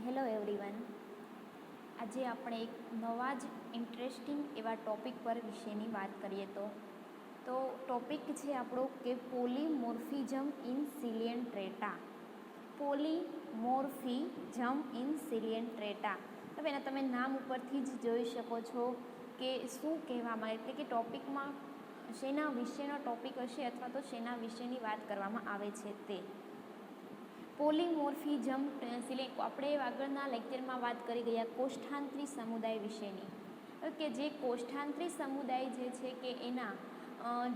Hello everyone. આજે આપણે એક નવા જ ઇન્ટરેસ્ટિંગ એવા ટૉપિક પર વિશેની વાત કરીએ તો ટૉપિક છે આપણો કે polymorphism in Coelenterata. Polymorphism in Coelenterata. હવે એના તમે નામ ઉપરથી જ જોઈ શકો છો કે શું કહેવામાં એટલે કે ટૉપિકમાં શેના વિશેનો ટૉપિક હશે અથવા તો શેના વિશેની વાત કરવામાં આવે છે તે. પોલીમોર્ફિઝમ આપણે આગળના લેક્ચરમાં વાત કરી ગયા કોષ્ઠાંતરી સમુદાય વિશેની કે જે કોષ્ઠાંતરી સમુદાય જે છે કે એના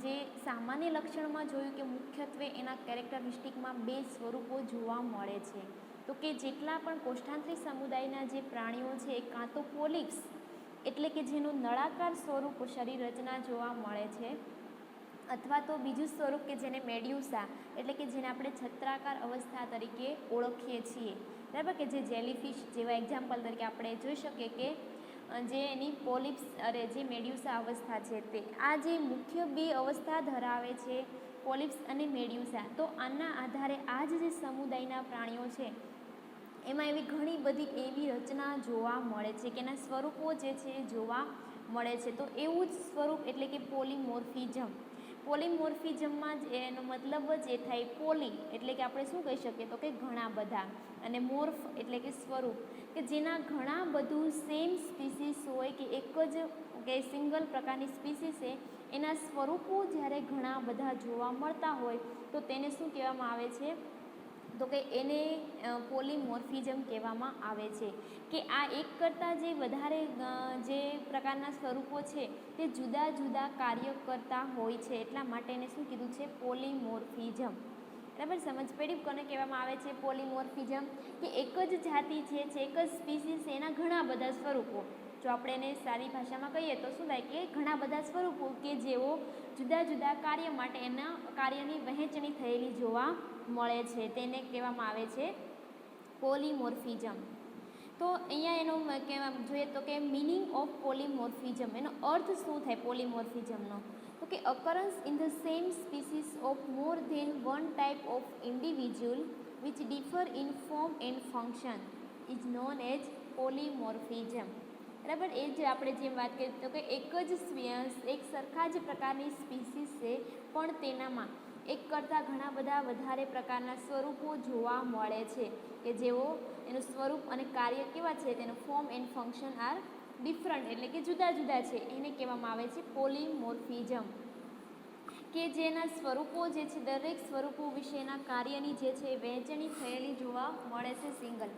જે સામાન્ય લક્ષણમાં જોયું કે મુખ્યત્વે એના કેરેક્ટરિસ્ટિકમાં બે સ્વરૂપો જોવા મળે છે. તો કે જેટલા પણ કોષ્ઠાંતરી સમુદાયના જે પ્રાણીઓ છે એ કાં તો પોલિપ્સ એટલે કે જેનું નળાકાર સ્વરૂપ શરીર રચના જોવા મળે છે અથવા તો બીજું સ્વરૂપ કે જેને મેડ્યુસા એટલે કે જેને આપણે છત્રાકાર અવસ્થા તરીકે ઓળખીએ છીએ, બરાબર, કે જે જેલીફિશ જેવા એક્ઝામ્પલ તરીકે આપણે જોઈ શકીએ કે જે એની પોલિપ્સ જે મેડ્યુસા અવસ્થા છે તે આ જે મુખ્ય બે અવસ્થા ધરાવે છે પોલિપ્સ અને મેડ્યુસા. તો આના આધારે આ જે સમુદાયના પ્રાણીઓ છે એમાં એવી ઘણી બધી એવી રચના જોવા મળે છે કે એના સ્વરૂપો જે છે એ જોવા મળે છે. તો એવું જ સ્વરૂપ એટલે કે પોલીમોર્ફિઝમ. પોલીમોર્ફિઝમમાં જ એનો મતલબ જ એ થાય પોલી એટલે કે આપણે શું કહી શકીએ તો કે ઘણા બધા, અને મોર્ફ એટલે કે સ્વરૂપ કે જેના ઘણા બધું સેમ સ્પીસીસ હોય કે એક જ કે સિંગલ પ્રકારની સ્પીસીસ છે એના સ્વરૂપો જ્યારે ઘણા બધા જોવા મળતા હોય તો તેને શું કહેવામાં આવે છે તો કે એને પોલીમોર્ફિઝમ કહેવામાં આવે છે. કે આ એક કરતાં જે વધારે જે પ્રકારના સ્વરૂપો છે તે જુદા જુદા કાર્ય કરતા હોય છે, એટલા માટે એને શું કીધું છે પોલીમોર્ફિઝમ. બરાબર, સમજ પડી કોને કહેવામાં આવે છે પોલીમોર્ફિઝમ? કે એક જ જાતિ છે એક જ સ્પીસીસ એના ઘણા બધા સ્વરૂપો. જો આપણે એને સારી ભાષામાં કહીએ તો શું થાય કે ઘણા બધા સ્વરૂપો કે જેઓ જુદા જુદા કાર્ય માટે એના કાર્યની વહેંચણી થયેલી જોવા મળે છે તેને કહેવામાં આવે છે પોલીમોર્ફિઝમ. તો અહીંયા એનો કહેવા જોઈએ તો કે મિનિંગ ઓફ પોલીમોર્ફિઝમ, એનો અર્થ શું થાય પોલીમોર્ફિઝમનો? તો કે occurrence in the same species of more than one type of individual which differ in form and function is known as polymorphism. બરાબર, એ જ આપણે જેમ વાત કરીએ તો કે એક સરખા જ પ્રકારની સ્પીસીસ છે પણ તેનામાં એક કરતાં ઘણા બધા વધારે પ્રકારના સ્વરૂપો જોવા મળે છે કે જેઓ એનું સ્વરૂપ અને કાર્ય કેવા છે તેનું form and function R different એટલે કે જુદા જુદા છે, એને કહેવામાં આવે છે પોલીમોર્ફિઝમ. કે જેના સ્વરૂપો જે છે દરેક સ્વરૂપો વિશેના કાર્યની જે છે વહેંચણી થયેલી જોવા મળે છે સિંગલ.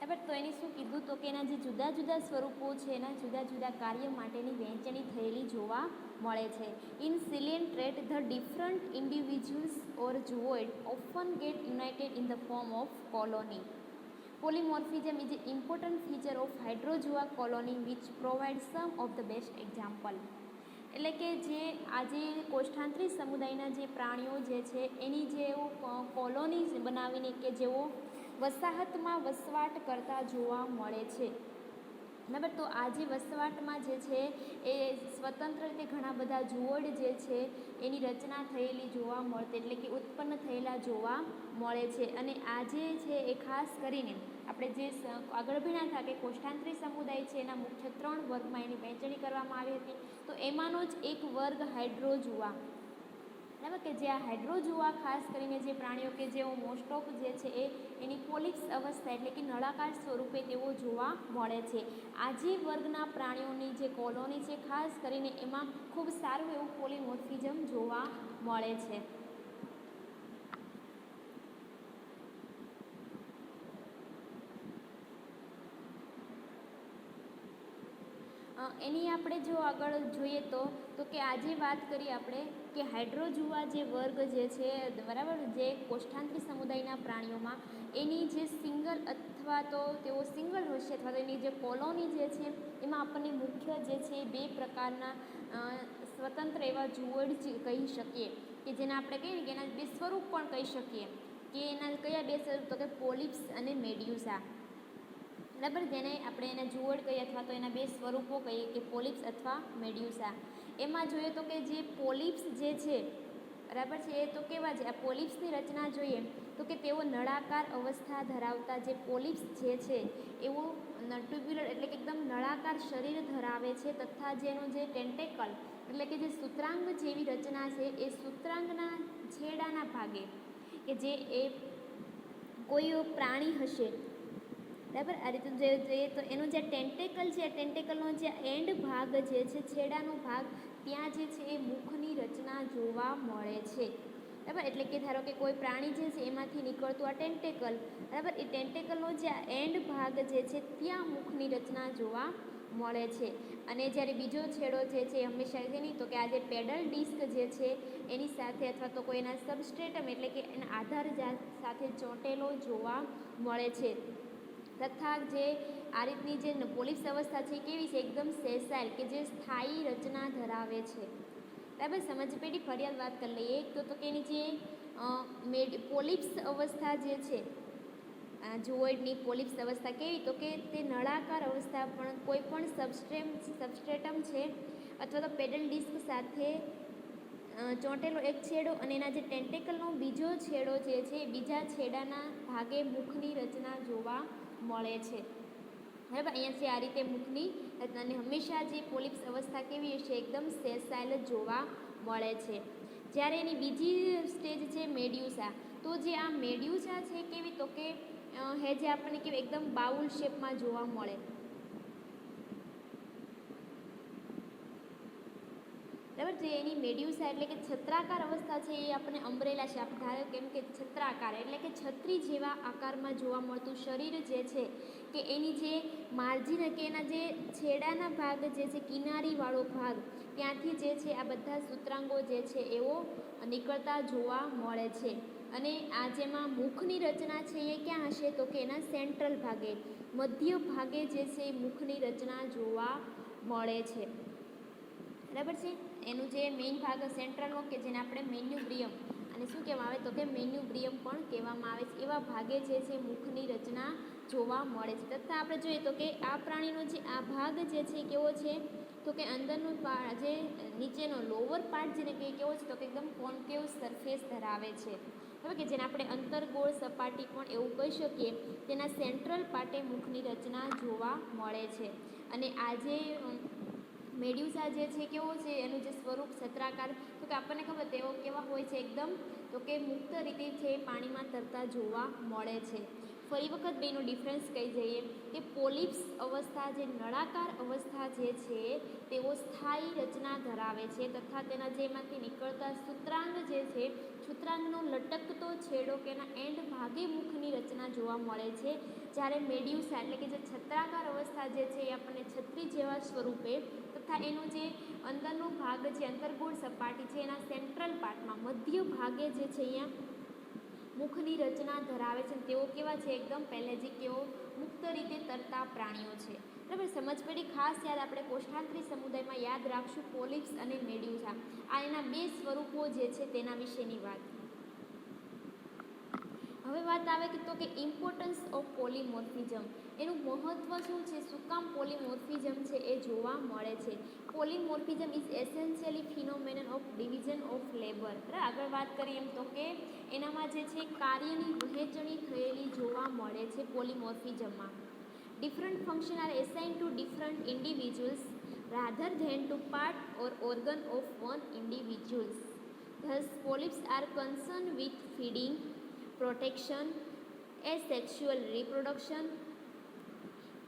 બરાબર, તો એની શું કીધું તો કે એના જે જુદા જુદા સ્વરૂપો છે એના જુદા જુદા કાર્ય માટેની વહેંચણી થયેલી જોવા મળે છે. In coelenterate the different individuals or zooid often get united in the form of colony. Polymorphism is a important feature of Hydrozoa colony which provide some of the best example. એટલે કે જે આજે કોષ્ઠાંતરી સમુદાયના જે પ્રાણીઓ જે છે એની જેઓ કોલોનીઝ બનાવીને કે જેઓ વસાહતમાં વસવાટ કરતા જોવા મળે છે. બરાબર, તો આ જે વસવાટમાં જે છે એ સ્વતંત્ર રીતે ઘણા બધા ઝૂઓઇડ જે છે એની રચના થયેલી જોવા મળતી એટલે કે ઉત્પન્ન થયેલા જોવા મળે છે. અને આ જે છે એ ખાસ કરીને આપણે જે આગળ ભણ્યા હતા કે કોષ્ઠાંતરી સમુદાય છે એના મુખ્ય 3 વર્ગમાં એની વહેંચણી કરવામાં આવી હતી. તો એમાંનો જ એક વર્ગ હાઇડ્રોઝોઆ. બરાબર, કે જે આ હાઇડ્રોઝોઆ ખાસ કરીને જે પ્રાણીઓ કે જેઓ મોસ્ટ ઓફ જે છે એની પોલિપ્સ અવસ્થા એટલે કે નળાકાર સ્વરૂપે તેઓ જોવા મળે છે. આ જે વર્ગના પ્રાણીઓની જે કોલોની છે ખાસ કરીને એમાં ખૂબ સારું એવું પોલીમોર્ફિઝમ જોવા મળે છે. એની આપણે જો આગળ જોઈએ તો કે આજે વાત કરીએ આપણે કે હાઇડ્રોઝોઆ જે વર્ગ જે છે, બરાબર, જે કોષ્ઠાંતરી સમુદાયના પ્રાણીઓમાં એની જે સિંગલ અથવા તો તેઓ સિંગલ હશે અથવા તો એની જે કોલોની જે છે એમાં આપણને મુખ્ય જે છે બે પ્રકારના સ્વતંત્ર એવા ઝૂઓઇડ કહી શકીએ કે જેને આપણે કહીએ કે એના બે સ્વરૂપ પણ કહી શકીએ કે એના કયા બે સ્વરૂપ તો કે પોલિપ્સ અને મેડ્યુસા. બરાબર, જેને આપણે એના ઝૂઓઇડ કહીએ અથવા તો એના બે સ્વરૂપો કહીએ કે પોલિપ્સ અથવા મેડ્યુસા. એમાં જોઈએ તો કે જે પોલિપ્સ જે છે બરાબર છે, એ તો કેવા છે, આ પોલિપ્સની રચના જોઈએ તો કે તેઓ નળાકાર અવસ્થા ધરાવતા જે પોલિપ્સ જે છે એવું ટ્યુબ્યુલર એટલે કે એકદમ નળાકાર શરીર ધરાવે છે તથા જેનો જે ટેન્ટેકલ એટલે કે જે સૂત્રાંગ જેવી રચના છે એ સૂત્રાંગના છેડાના ભાગે કે જે એ કોઈ પ્રાણી હશે બરાબર, આ રીતે જોઈએ તો એનો જે ટેન્ટેકલ છે, ટેન્ટેકલનો જે એન્ડ ભાગ જે છે, છેડાનો ભાગ, ત્યાં જે છે એ મુખની રચના જોવા મળે છે બરાબર. એટલે કે ધારો કે કોઈ પ્રાણી જે છે એમાંથી નીકળતું આ ટેન્ટેકલ બરાબર, એ ટેન્ટેકલનો જે એન્ડ ભાગ જે છે ત્યાં મુખની રચના જોવા મળે છે. અને જ્યારે બીજો છેડો જે છે એ હંમેશા છે નહીં તો કે આ જે પેડલ ડિસ્ક જે છે એની સાથે અથવા તો કોઈ એના સબસ્ટ્રેટમ એટલે કે એના આધાર સાથે ચોંટેલો જોવા મળે છે તથા જે આ રીતની જે પોલિપ્સ અવસ્થા છે કેવી છે, એકદમ સેસાઇલ કે જે સ્થાયી રચના ધરાવે છે બરાબર. સમજ પેટી ફરિયાદ વાત કરી લઈએ તો કે એની જે પોલિપ્સ અવસ્થા જે છે ઝૂઓઇડની પોલિપ્સ અવસ્થા કેવી તો કે તે નળાકાર અવસ્થા પણ કોઈ પણ સબસ્ટ્રેટમ છે અથવા તો પેડલ ડિસ્ક સાથે ચોંટેલો એક છેડો અને એના જે ટેન્ટેકલનો બીજો છેડો જે છે બીજા છેડાના ભાગે મુખની રચના જોવા મળે છે બરાબર. અહીંયાથી આ રીતે મુખની રચના અને હંમેશા જે પોલિપ્સ અવસ્થા કેવી હશે, એકદમ સેસાઇલ જોવા મળે છે. જ્યારે એની બીજી સ્ટેજ છે મેડ્યુસા, તો જે આ મેડ્યુસા છે કેવી તો કે જે આપણને કેવી એકદમ બાઉલ શેપમાં જોવા મળે બરાબર. જે એની મેડ્યુસા એટલે કે છત્રાકાર અવસ્થા છે એ આપણને અમ્બ્રેલા શેપ ધારો કેમ કે છત્રાકાર એટલે કે છત્રી જેવા આકારમાં જોવા મળતું શરીર જે છે કે એની જે માર્જિન કે એના જે છેડાના ભાગ જે છે કિનારીવાળો ભાગ ત્યાંથી જે છે આ બધા સૂત્રાંગો જે છે એવો નીકળતા જોવા મળે છે. અને આ જેમાં મુખની રચના છે એ ક્યાં હશે તો કે એના સેન્ટ્રલ ભાગે મધ્ય ભાગે જે છે એ મુખની રચના જોવા મળે છે બરાબર છે. એનું જે મેઇન ભાગ સેન્ટ્રલનો કે જેને આપણે મેન્યુબ્રિયમ અને શું કહેવામાં આવે તો કે મેન્યુબ્રિયમ પણ કહેવામાં આવે છે, એવા ભાગે જે છે મુખની રચના જોવા મળે છે. તથા આપણે જોઈએ તો કે આ પ્રાણીનો જે આ ભાગ જે છે કેવો છે તો કે અંદરનો જે નીચેનો લોવર પાર્ટ જેને કે કેવો છે તો કે એકદમ કોન્કેવ સરફેસ ધરાવે છે હવે કે જેને આપણે અંતર્ગોળ સપાટી પણ એવું કહી શકીએ. તેના સેન્ટ્રલ પાર્ટે મુખની રચના જોવા મળે છે. અને આ જે મેડ્યુસા જે છે કેવો છે એનું જે સ્વરૂપ છત્રાકાર તો કે આપણને ખબર તેઓ કેવા હોય છે એકદમ તો કે મુક્ત રીતે છે પાણીમાં તરતા જોવા મળે છે. ફરી વખત બેનો ડિફરન્સ કહી જઈએ કે પોલિપ્સ અવસ્થા જે નળાકાર અવસ્થા જે છે તેઓ સ્થાયી રચના ધરાવે છે તથા તેના જેમાંથી નીકળતા સૂત્રાંગ જે છે સૂત્રાંગનો લટકતો છેડો કે એના એન્ડ ભાગે મુખની રચના જોવા મળે છે. જ્યારે મેડ્યુસા એટલે કે જે છત્રાકાર અવસ્થા જે છે એ આપણને છત્રી જેવા સ્વરૂપે તથા એનો જે અંદરનો ભાગ છે અંતર્ગોળ સપાટી છે એના સેન્ટ્રલ પાર્ટમાં મધ્ય ભાગે જે છે અહીંયા મુખની રચના ધરાવે છે. તેઓ કેવા છે એકદમ પેલેજિક કેવો મુક્ત રીતે તરતા પ્રાણીઓ છે બરાબર. સમજ પડી. ખાસ યાદ આપણે કોષ્ઠાંતરી સમુદાયમાં યાદ રાખશું પોલિપ્સ અને મેડ્યુસા આ એના બે સ્વરૂપો જે છે તેના વિશેની વાત. હવે વાત આવે કે તો કે ઇમ્પોર્ટન્સ ઓફ પોલીમોર્ફિઝમ એનું મહત્ત્વ શું છે, શું કામ પોલીમોર્ફિઝમ છે એ જોવા મળે છે. Polymorphism is essentially phenomenon of division of labour. આગળ વાત કરીએ એમ તો કે એનામાં જે છે કાર્યની વહેંચણી થયેલી જોવા મળે છે પોલીમોર્ફિઝમમાં. Different function are assign to different individuals rather than to part or organ of one individuals. Thus polyps are concerned with feeding, protection, asexual reproduction.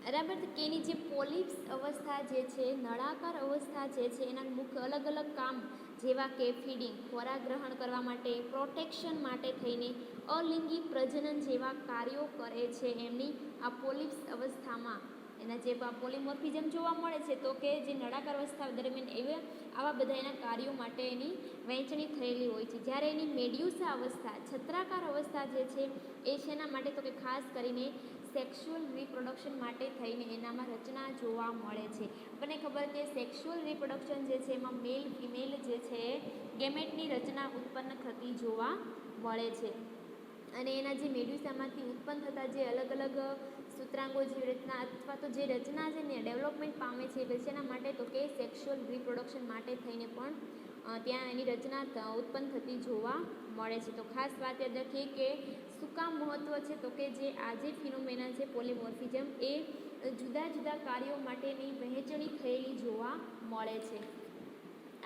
બરાબર. કે એની જે પોલિપ્સ અવસ્થા જે છે નળાકાર અવસ્થા જે છે એના મુખ્ય અલગ અલગ કામ જેવા કે ફીડિંગ ખોરાક ગ્રહણ કરવા માટે, પ્રોટેક્શન માટે થઈને અલિંગી પ્રજનન જેવા કાર્યો કરે છે એમની આ પોલિપ્સ અવસ્થામાં. એના જે પોલીમોર્ફિઝમ જોવા મળે છે તો કે જે નળાકાર અવસ્થા દરમિયાન આવા બધા એના કાર્યો માટે એની વહેંચણી થયેલી હોય છે. જ્યારે એની મેડ્યુસા અવસ્થા છત્રાકાર અવસ્થા જે છે એ શેના માટે તો કે ખાસ કરીને સેક્સ્યુઅલ રિપ્રોડક્શન માટે થઈને એનામાં રચના જોવા મળે છે. આપણને ખબર કે સેક્સ્યુઅલ રિપ્રોડક્શન જે છે એમાં મેલ ફિમેલ જે છે ગેમેટની રચના ઉત્પન્ન થતી જોવા મળે છે. અને એના જે મેડ્યુસામાંથી ઉત્પન્ન થતા જે અલગ અલગ સૂત્રાંગો જેવી રચના અથવા તો જે રચના છે ને ડેવલપમેન્ટ પામે છે શેના માટે, તો કે સેક્સ્યુઅલ રિપ્રોડક્શન માટે થઈને પણ ત્યાં એની રચના ઉત્પન્ન થતી જોવા મળે છે. તો ખાસ વાત યાદ રાખીએ કે શું કામ મહત્ત્વ છે, તો કે જે આ જે ફિનોમેના છે પોલીમોર્ફિઝમ એ જુદા જુદા કાર્યો માટેની વહેંચણી થયેલી જોવા મળે છે.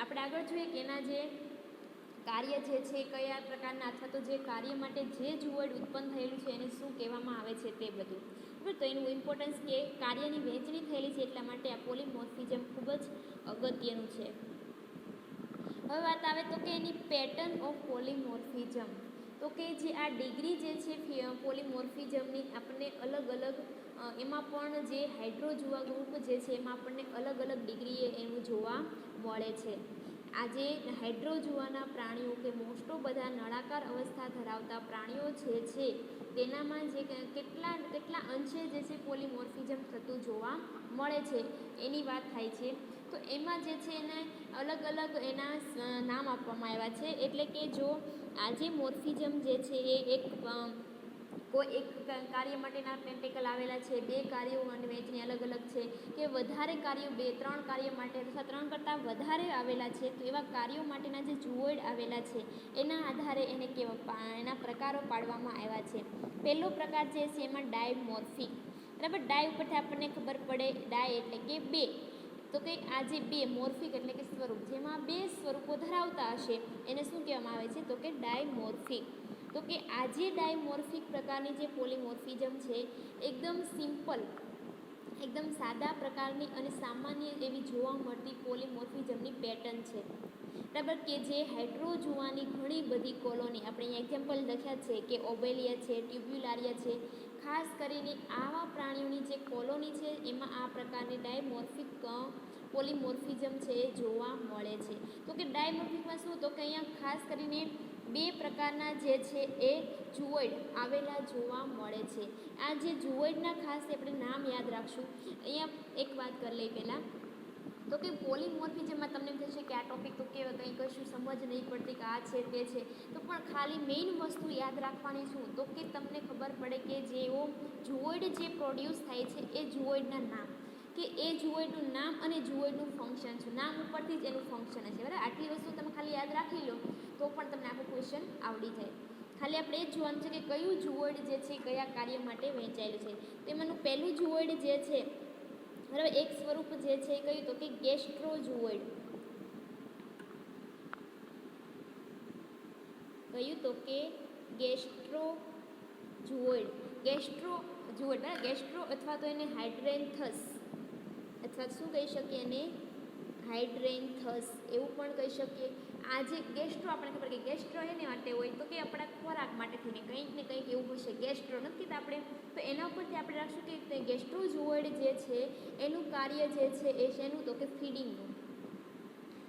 આપણે આગળ જોઈએ કે એના જે કાર્ય જે છે કયા પ્રકારના અથવા તો જે કાર્ય માટે જે જુવડ ઉત્પન્ન થયેલું છે એને શું કહેવામાં આવે છે તે બધું બરાબર. તો એનું ઇમ્પોર્ટન્સ કે કાર્યની વહેંચણી થયેલી છે એટલા માટે આ પોલીમોર્ફિઝમ ખૂબ જ અગત્યનું છે. હવે વાત આવે તો કે એની પેટર્ન ઓફ પોલીમોર્ફિઝમ, તો કે જે આ ડિગ્રી જે છે પોલીમોર્ફિઝમની આપણને અલગ અલગ એમાં પણ જે હાઇડ્રોજુઆ ગ્રુપ જે છે એમાં આપણને અલગ અલગ ડિગ્રીએ એનું જોવા મળે છે. આજે હાઇડ્રોજુઆના પ્રાણીઓ કે મોસ્ટો બધા નળાકાર અવસ્થા ધરાવતા પ્રાણીઓ જે છે તેનામાં જે કેટલા અંશે જે છે પોલીમોર્ફિઝમ થતું જોવા મળે છે એની વાત થાય છે. તો એમાં જે છે એને અલગ અલગ એના નામ આપવામાં આવ્યા છે. એટલે કે જો આજે મોર્ફિઝમ જે છે એ કોઈ એક કાર્ય માટેના ટેન્ટેકલ આવેલા છે, 2 કાર્યો અને વહેંચણી અલગ અલગ છે, કે વધારે કાર્યો 2-3 કાર્ય માટે અથવા 3 કરતાં વધારે આવેલા છે, તો એવા કાર્યો માટેના જે જુવોઇડ આવેલા છે એના આધારે એને એના પ્રકારો પાડવામાં આવ્યા છે. પહેલો પ્રકાર જે છે એમાં ડાયમોર્ફિક, બરાબર. ડાય ઉપરથી આપણને ખબર પડે ડાય એટલે કે 2, તો કે આ જે 2 મોર્ફિક એટલે કે સ્વરૂપ જેમાં 2 સ્વરૂપો ધરાવતા હશે એને શું કહેવામાં આવે છે, તો કે ડાયમોર્ફિક. તો કે આ જે ડાયમોર્ફિક પ્રકારની જે પોલીમોર્ફિઝમ છે એકદમ સિમ્પલ, એકદમ સાદા પ્રકારની અને સામાન્ય એવી જોવા મળતી પોલીમોર્ફિઝમની પેટર્ન છે, બરાબર. કે જે હાઇડ્રોજુઆની ઘણી બધી કોલોની આપણે અહીંયા એક્ઝામ્પલ લખ્યા છે કે ઓબેલિયા છે, ટ્યુબ્યુલારિયા છે, ખાસ કરીને આવા પ્રાણીઓની જે કોલોની છે એમાં આ પ્રકારની ડાયમોર્ફિક પોલીમોર્ફિઝમ છે એ જોવા મળે છે. તો કે ડાયમોર્ફિકમાં શું, તો કે અહીંયા ખાસ કરીને 2 પ્રકારના જે છે એ જુવોઇડ આવેલા જોવા મળે છે. આ જે જુવોઇડના ખાસ આપણે નામ યાદ રાખશું. અહીંયા એક વાત કરી લઈ પહેલાં, તો કે પોલીમોર્ફિઝમમાં તમને એમ થશે કે આ ટોપિક તો કેવા કંઈ કશું સમજ નહીં પડતી કે આ છે તે છે, તો પણ ખાલી મેઇન વસ્તુ યાદ રાખવાની શું, તો કે તમને ખબર પડે કે જેઓ જુવોઇડ જે પ્રોડ્યુસ થાય છે એ જુવોઇડના નામ, કે એ જુવોઇડનું નામ અને જુવોઇડનું ફંક્શન છે. નામ ઉપરથી જ એનું ફંક્શન હશે, બરાબર. આટલી વસ્તુ તમે ખાલી યાદ રાખી લો તો પણ તમને આખું ક્વેશ્ચન આવડી જાય. ખાલી આપણે એ જ જોવાનું છે કે કયું જુવોઇડ જે છે કયા કાર્ય માટે વહેંચાયેલું છે. તેમાંનું પહેલું જુવોઇડ જે છે, બરાબર, એક સ્વરૂપ જે છે એ કયું, તો કે ગેસ્ટ્રોજુવોઇડ. કયું, તો કે ગેસ્ટ્રોજુવોઇડ. ગેસ્ટ્રોજુવોઇડ, બરાબર. ગેસ્ટ્રો અથવા તો એને હાઇડ્રેન્થસ અથવા શું કહી શકીએ એને હાઇડ્રેન્થસ એવું પણ કહી શકીએ. આ જે ગેસ્ટ્રો આપણે ખબર કે ગેસ્ટ્રો એને માટે હોય તો કે આપણા ખોરાક માટે થઈને કંઈક ને કંઈક એવું હશે. ગેસ્ટ્રો નથી કીધા આપણે, તો એના ઉપરથી આપણે રાખશું કે ગેસ્ટ્રોજુવોઇડ જે છે એનું કાર્ય જે છે એ શેનું, તો કે ફીડિંગનું,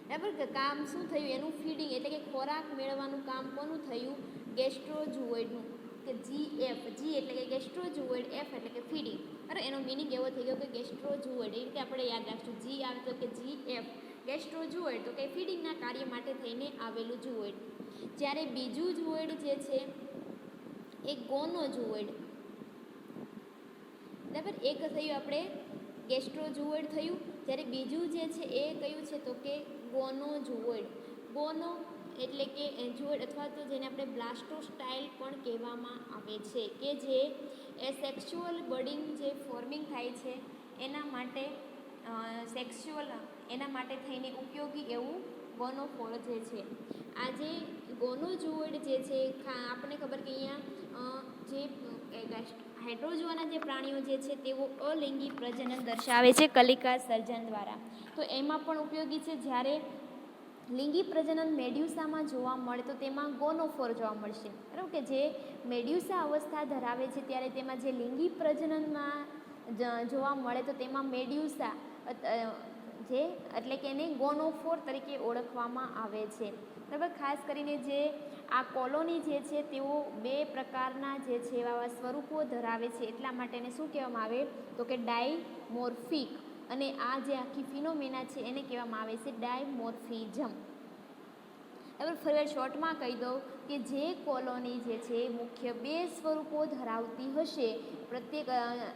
બરાબર. કે કામ શું થયું એનું, ફીડિંગ એટલે કે ખોરાક મેળવવાનું કામ કોનું થયું, ગેસ્ટ્રોજુવોઇડનું. કે GF, G એટલે કે ગેસ્ટ્રોજુવોઇડ, F એટલે કે ફીડિંગ, બરાબર. એનો મિનિંગ એવો થઈ ગયો કે ગેસ્ટ્રોજુવોઇડ, એ રીતે આપણે યાદ રાખશું. G આવે તો કે GF ગેસ્ટ્રોજુવોઇડ, તો કે ફીડિંગના કાર્ય માટે થઈને આવેલું જુવોઇડ. જ્યારે બીજું જુવોઇડ જે છે એ ગોનોજુવોઇડ, બરાબર. એક થયું આપણે ગેસ્ટ્રોજુવોઇડ થયું, જ્યારે બીજું જે છે એ કયું છે, તો કે ગોનોજુવોઇડ. ગોનો એટલે કે જુવોઇડ અથવા તો જેને આપણે બ્લાસ્ટોસ્ટાઇલ પણ કહેવામાં આવે છે, કે જે સેક્સ્યુઅલ બડિંગ જે ફોર્મિંગ થાય છે એના માટે એના માટે થઈને ઉપયોગી એવું ગોનોફોર જે છે. આ જે ગોનોજુવોઇડ જે છે આપણને ખબર કે અહીંયા જે હાઇડ્રોજુઆના જે પ્રાણીઓ જે છે તેઓ અલિંગી પ્રજનન દર્શાવે છે કલિકા સર્જન દ્વારા. તો એમાં પણ ઉપયોગી છે. જ્યારે લિંગી પ્રજનન મેડ્યુસામાં જોવા મળે તો તેમાં ગોનોફોર જોવા મળશે, બરાબર. કે જે મેડ્યુસા અવસ્થા ધરાવે છે ત્યારે તેમાં જે લિંગી પ્રજનનમાં જોવા મળે તો તેમાં મેડ્યુસા જે એટલે કે એને ગોનોફોર તરીકે ઓળખવામાં આવે છે, બરાબર. ખાસ કરીને જે આ કોલોની જે છે તેઓ 2 પ્રકારના જે છે એવા સ્વરૂપો ધરાવે છે એટલા માટે એને શું કહેવામાં આવે, તો કે ડાયમોર્ફિક. અને આ જે આખી ફિનોમેના છે એને કહેવામાં આવે છે ડાયમોર્ફિઝમ. હવે ફરી શોર્ટમાં કહી દઉં કે જે કોલોની જે છે મુખ્ય બે સ્વરૂપો ધરાવતી હશે, પ્રત્યેક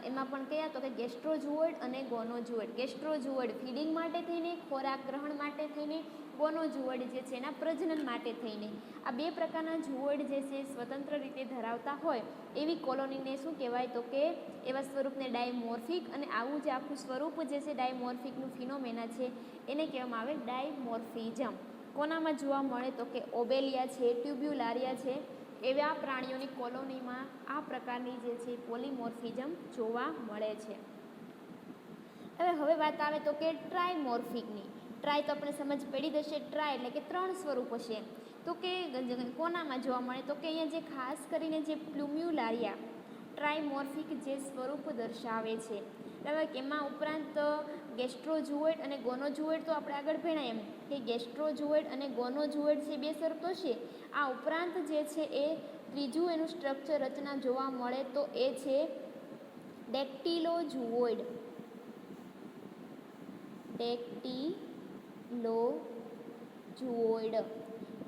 એમાં પણ કયા તો કે ગેસ્ટ્રોઝુઓઇડ અને ગોનોઝુઓઇડ. ગેસ્ટ્રોઝુઓઇડ ફીડિંગ માટે થઈને, ખોરાક ગ્રહણ માટે થઈને, ગોનોઝુઓઇડ જે છે એના પ્રજનન માટે થઈને. આ બે પ્રકારના ઝુઓઇડ જે છે સ્વતંત્ર રીતે ધરાવતા હોય એવી કોલોનીને શું કહેવાય તો કે એવા સ્વરૂપને ડાયમોર્ફિક, અને આવું જે આખું સ્વરૂપ જે છે ડાયમોર્ફિકનું ફિનોમેના છે એને કહેવામાં આવે ડાયમોર્ફિઝમ. કોનામાં જોવા મળે તો કે ઓબેલિયા છે, ટ્યુબ્યુલારિયા છે, એવા પ્રાણીઓની કોલોનીમાં આ પ્રકારની જે છે પોલીમોર્ફિઝમ જોવા મળે છે. હવે વાત આવે તો કે ટ્રાયમોર્ફિકની. ટ્રાય તો આપણે સમજ પડી જશે. ટ્રાય એટલે કે ત્રણ સ્વરૂપ હશે. તો કે કોનામાં જોવા મળે તો કે અહીંયા જે ખાસ કરીને જે પ્લુમ્યુલારિયા ટ્રાયમોર્ફિક જે સ્વરૂપ દર્શાવે છે. બરાબર, એમાં ઉપરાંત ગેસ્ટ્રોઝુઓઇડ અને ગોનોઝુઓઇડ તો આપણે આગળ ભણ્યા એમ કે ગેસ્ટ્રોઝુઓઇડ અને ગોનોઝુઓઇડ છે બે સ્વરૂપ તો છે. આ ઉપરાંત જે છે એ ત્રીજું એનું સ્ટ્રક્ચર રચના જોવા મળે તો એ છે ડેક્ટિલોઝુઓઇડ. ડેક્ટિલોઝુઓઇડ.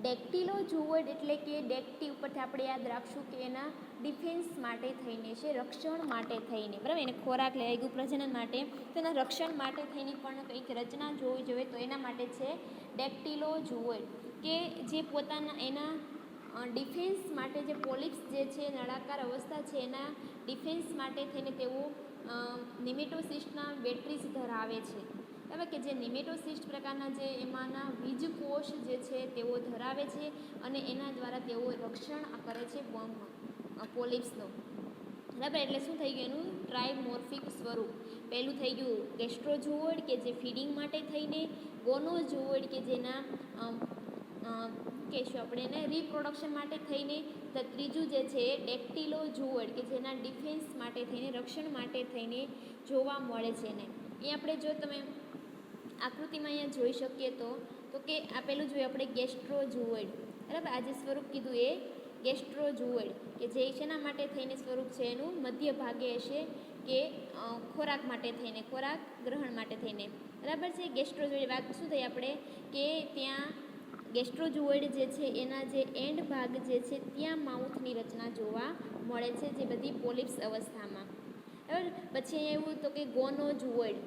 ડેક્ટિલોઝુઓઇડ એટલે કે ડેક્ટી ઉપરથી આપણે યાદ રાખશું કે એના ડિફેન્સ માટે થઈને છે, રક્ષણ માટે થઈને. બરાબર, એને ખોરાક લઈ ગયું પ્રજનન માટે, તો એના રક્ષણ માટે થઈને પણ કંઈક રચના જોવી જોઈએ, તો એના માટે છે ડેક્ટિલોઝુઓઇડ કે જે પોતાના એના ડિફેન્સ માટે જે પોલિપ્સ જે છે નળાકાર અવસ્થા છે એના ડિફેન્સ માટે થઈને તેઓ નિમેટોસિસ્ટના બેટરીઝ ધરાવે છે. બરાબર, કે જે નિમેટોસિસ્ટ પ્રકારના જે એમાંના બીજકોષ જે છે તેઓ ધરાવે છે અને એના દ્વારા તેઓ રક્ષણ કરે છે પોલિપ્સનું. બરાબર, એટલે શું થઈ ગયું એનું ટ્રાયમોર્ફિક સ્વરૂપ. પહેલું થઈ ગયું ગેસ્ટ્રોઝુઓઇડ કે જે ફીડિંગ માટે થઈને, ગોનોઝુઓઇડ કે જેના કહેશું આપણે એને રિપ્રોડક્શન માટે થઈને, તો ત્રીજું જે છે ડેક્ટિલોઝુઓઇડ કે જેના ડિફેન્સ માટે થઈને, રક્ષણ માટે થઈને જોવા મળે છે ને. એ આપણે જો તમે આકૃતિમાં અહીંયા જોઈ શકીએ તો કે આપેલું જોઈએ આપણે ગેસ્ટ્રોઝુઓઇડ. બરાબર, આ જે સ્વરૂપ કીધું એ ગેસ્ટ્રોઝુઓઇડ કે જે શેના માટે થઈને સ્વરૂપ છે એનું મધ્ય ભાગે હશે કે ખોરાક માટે થઈને, ખોરાક ગ્રહણ માટે થઈને. બરાબર છે. ગેસ્ટ્રોઝુઓઇડ વાત શું થઈ આપણે કે ત્યાં ગેસ્ટ્રોઝુઓઇડ જે છે એના જે એન્ડ ભાગ જે છે ત્યાં માઉથની રચના જોવા મળે છે જે બધી પોલિપ્સ અવસ્થામાં. બરાબર, પછી એવું તો કે ગોનોઝુઓઇડ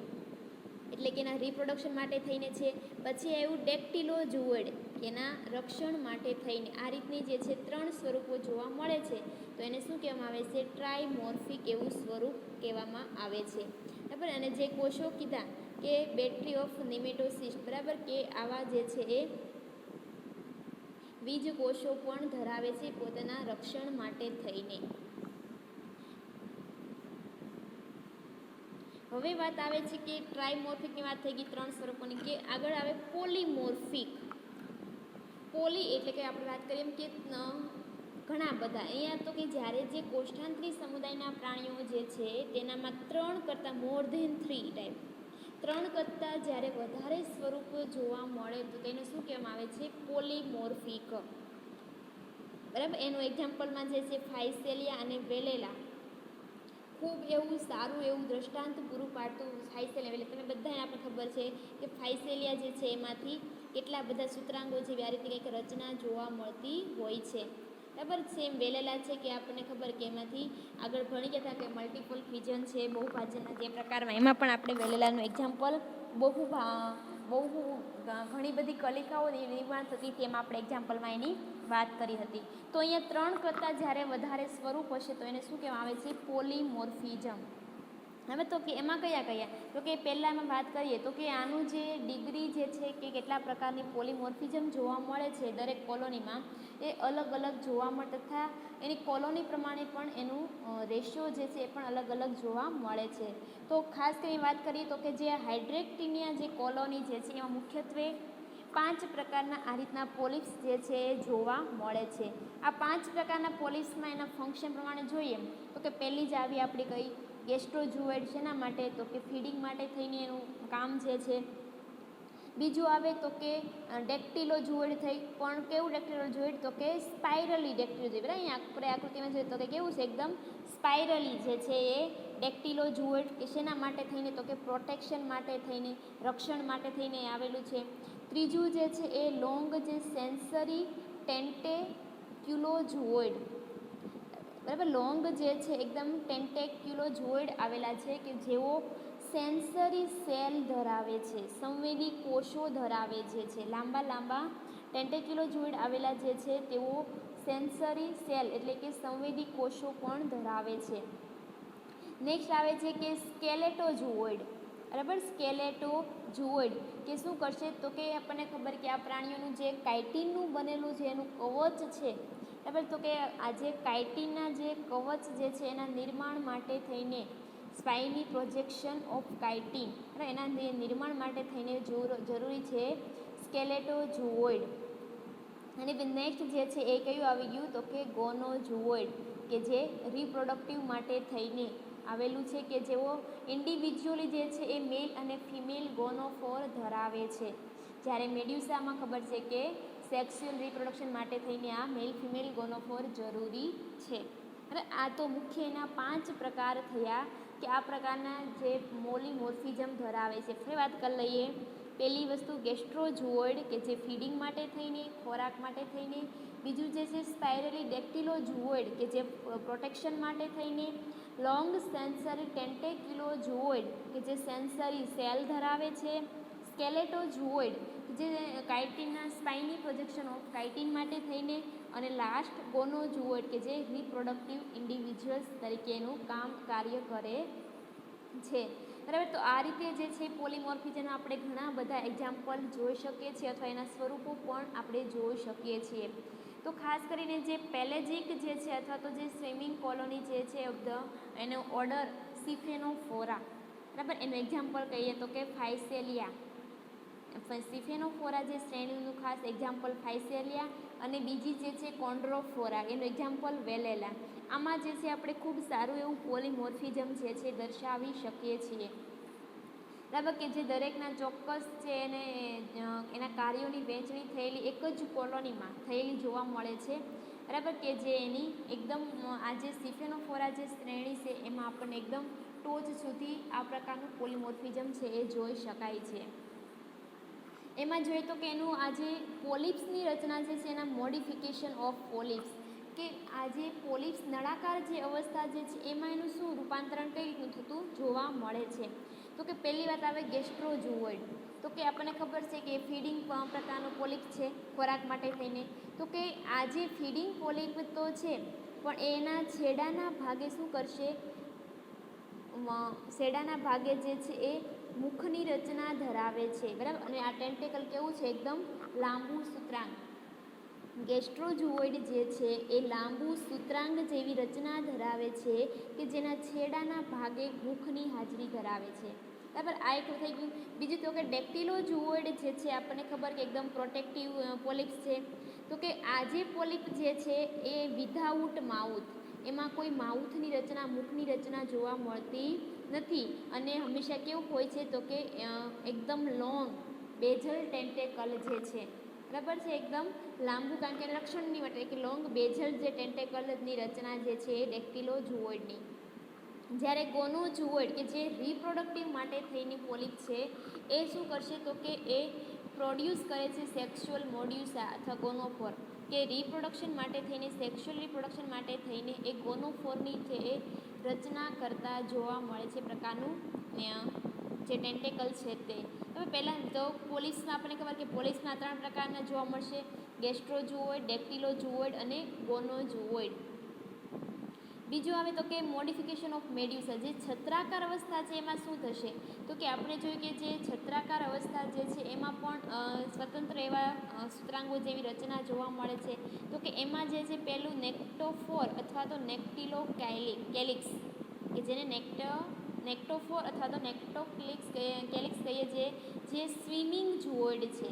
એટલે કે એના રિપ્રોડક્શન માટે થઈને છે. પછી એવું ડેક્ટિલોઝુઓઇડ કે એના રક્ષણ માટે થઈને. આ રીતની જે છે ત્રણ સ્વરૂપો જોવા મળે છે, તો એને શું કહેવામાં આવે છે ટ્રાયમોર્ફિક એવું સ્વરૂપ કહેવામાં આવે છે. બરાબર, અને જે કોષો કીધા કે બેટરી ઓફ નિમેટોસિસ્ટ. બરાબર, કે આવા જે છે એ બીજ કોષો પણ ધરાવે છે પોતાના રક્ષણ માટે થઈને. હવે વાત આવે છે કે ટ્રાયમોર્ફિકની વાત થઈ ગઈ ત્રણ સ્વરૂપોની, કે આગળ આવે પોલીમોર્ફિક. પોલી એટલે કે આપણે વાત કરીએ એમ કે ઘણા બધા. અહીંયા તો કે જ્યારે જે કોષ્ઠાંતરી સમુદાયના પ્રાણીઓ જે છે તેનામાં 3 કરતાં મોર ધેન 3 ટાઈપ, 3 કરતાં જ્યારે વધારે સ્વરૂપ જોવા મળે તો તેને શું કહેવામાં આવે છે પોલીમોર્ફિક. બરાબર, એનું એક્ઝામ્પલમાં જે છે ફાઇસેલિયા અને વેલેલા ખૂબ એવું સારું એવું દ્રષ્ટાંત પૂરું પાડતું. ફાઇસેલિયા એટલે તમે બધાને આપણે ખબર છે કે ફાઇસેલિયા જે છે એમાંથી કેટલા બધા સૂત્રાંગો જેવી આ રીતે કંઈક રચના જોવા મળતી હોય છે. બરાબર છે. એમ વેલેલા છે કે આપણને ખબર કે એમાંથી આગળ ભણી ગયા હતા કે મલ્ટિપલ ફિઝન છે, બહુભાજનના જે પ્રકારમાં, એમાં પણ આપણે વેલેલાનું એક્ઝામ્પલ બહુ ઘણી બધી કલિકાઓ નિર્માણ થતી તેમાં આપણે એક્ઝામ્પલમાં એની વાત કરી હતી. તો અહીંયા 3 કરતાં જ્યારે વધારે સ્વરૂપ હશે તો એને શું કહેવામાં આવે છે પોલીમોર્ફિઝમ. હવે તો કે એમાં કયા તો કે પહેલાંમાં વાત કરીએ તો કે આનું જે ડિગ્રી જે છે કે કેટલા પ્રકારની પોલીમોર્ફિઝમ જોવા મળે છે દરેક કોલોનીમાં એ અલગ અલગ જોવા મળે, તથા એની કોલોની પ્રમાણે પણ એનું રેશિયો જે છે એ પણ અલગ અલગ જોવા મળે છે. તો ખાસ કરીને વાત કરીએ તો કે જે હાઇડ્રેક્ટિનિયા જે કોલોની જે છે એમાં મુખ્યત્વે 5 પ્રકારના આ રીતના પોલિપ્સ જે છે એ જોવા મળે છે. આ 5 પ્રકારના પોલિપ્સમાં એના ફંક્શન પ્રમાણે જોઈએ તો કે પહેલી જ આવી આપણી કઈ ગેસ્ટ્રોઝુઓઇડ શેના માટે તો કે ફીડિંગ માટે થઈને એનું કામ જે છે. બીજું આવે તો કે ડેક્ટિલોઝુઓઇડ થઈ, પણ કેવું ડેક્ટિલોઝુઓઇડ તો કે સ્પાઇરલી ડેક્ટિલોઝુઓઇડ. બરાબર, અહીંયા આપણે આકૃતિમાં જોઈએ તો કે કેવું છે એકદમ સ્પાઇરલી જે છે એ ડેક્ટિલોઝુઓઇડ કે શેના માટે થઈને તો કે પ્રોટેક્શન માટે થઈને, રક્ષણ માટે થઈને આવેલું છે. ત્રીજું જે છે એ લોંગ જે સેન્સરી ટેન્ટેક્યુલોઝોઇડ, બરાબર, લોંગ જે છે એકદમ ટેન્ટેક્યુલોઝોઇડ આવેલા છે કે જેઓ સેન્સરી સેલ ધરાવે છે, સંવેદી કોષો ધરાવે છે. લાંબા લાંબા ટેન્ટેક્યુલોઝોઇડ આવેલા જે છે તેઓ સેન્સરી સેલ એટલે કે સંવેદી કોષો પણ ધરાવે છે. નેક્સ્ટ આવે છે કે સ્કેલેટોઝોઇડ, બરાબર, સ્કેલેટોઝોઇડ કે શું કરશે તો કે આપણને ખબર કે આ પ્રાણીઓનું જે કાઇટિનનું બનેલું જે એનું કવચ છે, બરાબર, તો કે આ જે કાઇટિનના જે કવચ જે છે એના નિર્માણ માટે થઈને સ્પાઇની પ્રોજેક્શન ઓફ કાઇટિન, એના નિર્માણ માટે થઈને જરૂરી છે સ્કેલેટોઝોઇડ. અને નેક્સ્ટ જે છે એ કયું આવી ગયું તો કે ગોનોઝોઇડ કે જે રિપ્રોડક્ટિવ માટે થઈને આવેલું છે કે જેઓ ઇન્ડિવિજ્યુઅલી જે છે એ મેલ અને ફિમેલ ગોનોફોર ધરાવે છે. જ્યારે મેડ્યુસામાં ખબર છે કે સેક્સ્યુઅલ રિપ્રોડક્શન માટે થઈને આ મેલ ફિમેલ ગોનોફોર જરૂરી છે. અને આ તો મુખ્ય એના 5 પ્રકાર થયા કે આ પ્રકારના જે પોલીમોર્ફિઝમ ધરાવે છે. ફરી વાત કરી લઈએ. પહેલી વસ્તુ ગેસ્ટ્રોઝોઇડ કે જે ફીડિંગ માટે થઈને, ખોરાક માટે થઈને. બીજું જે છે સ્પાઇરલી ડેક્ટિલોઝોઇડ કે જે પ્રોટેક્શન માટે થઈને. લોંગ સેન્સરી ટેન્ટેક્યુલોઝોઇડ કે જે સેન્સરી સેલ ધરાવે છે. સ્કેલેટોઝોઇડ જે કાઇટિનના સ્પાઇની પ્રોજેક્શન ઓફ કાઇટિન માટે થઈને. અને લાસ્ટ ગોનોઝોઇડ કે જે રિપ્રોડક્ટિવ ઇન્ડિવિજ્યુઅલ્સ તરીકેનું કાર્ય કરે છે. બરાબર, તો આ રીતે જે છે પોલીમોર્ફિઝમના આપણે ઘણા બધા એક્ઝામ્પલ જોઈ શકીએ છીએ અથવા એના સ્વરૂપો પણ આપણે જોઈ શકીએ છીએ. તો ખાસ કરીને જે પેલેજિક જે છે અથવા તો જે સ્વિમિંગ કોલોની જે છે એનો ઓર્ડર સિફેનોફોરા, બરાબર, એનું એક્ઝામ્પલ કહીએ તો કે ફાઇસેલિયા. સિફેનોફોરા જે શ્રેણીનું ખાસ એક્ઝામ્પલ ફાઇસેલિયા અને બીજી જે છે કોન્ડ્રોફોરા એનું એક્ઝામ્પલ વેલેલા. આમાં જે છે આપણે ખૂબ સારું એવું પોલીમોર્ફિઝમ જે છે દર્શાવી શકીએ છીએ, બરાબર, કે જે દરેકના ચોક્કસ છે એને એના કાર્યોની વહેંચણી થયેલી એક જ કોલોનીમાં થયેલી જોવા મળે છે, બરાબર, કે જે એની એકદમ આ જે સિફેનોફોરા જે શ્રેણી છે એમાં આપણને એકદમ ટોચ સુધી આ પ્રકારનું પોલીમોર્ફિઝમ છે એ જોઈ શકાય છે. એમાં જોઈએ તો કે એનું આ જે પોલિપ્સની રચના જે છે એના મોડિફિકેશન ઓફ પોલિપ્સ કે આ જે પોલિપ્સ નળાકાર જે અવસ્થા જે છે એમાં એનું શું રૂપાંતરણ કઈ રીતનું થતું જોવા મળે છે. તો કે પહેલી વાત આવે ગેસ્ટ્રોઝોઇડ. તો કે આપણને ખબર છે કે ફીડિંગ પ્રકારનું પોલિપ છે ખોરાક માટે થઈને. તો કે આ જે ફીડિંગ પોલિપ તો છે પણ એના છેડાના ભાગે શું કરશે, છેડાના ભાગે જે છે એ મુખની રચના ધરાવે છે, બરાબર, અને આ ટેન્ટેકલ કેવું છે એકદમ લાંબુ સૂત્રાંગ. ગેસ્ટ્રોઝોઇડ જે છે એ લાંબુ સૂત્રાંગ જેવી રચના ધરાવે છે કે જેના છેડાના ભાગે મુખની હાજરી ધરાવે છે, બરાબર, આ એક થઈ ગયું. બીજું તો કે ડેક્ટિલોઝોઇડ જે છે આપણને ખબર કે એકદમ પ્રોટેક્ટિવ પોલિપ્સ છે. તો કે આ જે પોલિપ જે છે એ વિધાઉટ માઉથ, એમાં કોઈ માઉથની રચના મુખની રચના જોવા મળતી નથી અને હંમેશા કેવું હોય છે તો કે એકદમ લોંગ બેઝલ ટેન્ટેકલ જે છે, બરાબર છે, એકદમ લાંબુ, કારણ કે લક્ષણની માટે કે લોંગ બેઝલ જે ટેન્ટેકલની રચના જે છે એ ડેક્ટિલોઝોઇડની. જ્યારે ગોનોઝોઇડ કે જે રિપ્રોડક્ટિવ માટે થઈને પોલિપ છે એ શું કરશે તો કે એ પ્રોડ્યુસ કરે છે સેક્સ્યુઅલ મોડ્યુસા અથવા ગોનોફોર કે રિપ્રોડક્શન માટે થઈને સેક્સ્યુઅલ રિપ્રોડક્શન માટે થઈને એ ગોનોફોરની છે એ રચના કરતા જોવા મળે છે પ્રકારનું જે ટેન્ટેકલ છે તે. હવે પહેલાં તો પોલિપ્સમાં આપણને ખબર કે પોલિપ્સના 3 પ્રકારના જોવા મળશે, ગેસ્ટ્રોઝોઇડ, ડેક્ટિલોઝોઇડ અને ગોનોઝોઇડ. બીજું આવે તો કે મોડિફિકેશન ઓફ મેડ્યુસા. જે છત્રાકાર અવસ્થા છે એમાં શું થશે તો કે આપણે જોઈએ કે જે છત્રાકાર અવસ્થા જે છે એમાં પણ સ્વતંત્ર એવા સૂત્રાંગો જેવી રચના જોવા મળે છે. તો કે એમાં જે છે પહેલું નેક્ટોફોર અથવા તો નેક્ટિલોકેલિક્સ કે જેને નેક્ટોફોર અથવા તો નેક્ટોકેલિક્સ કહીએ જે સ્વિમિંગ ઝોઇડ છે,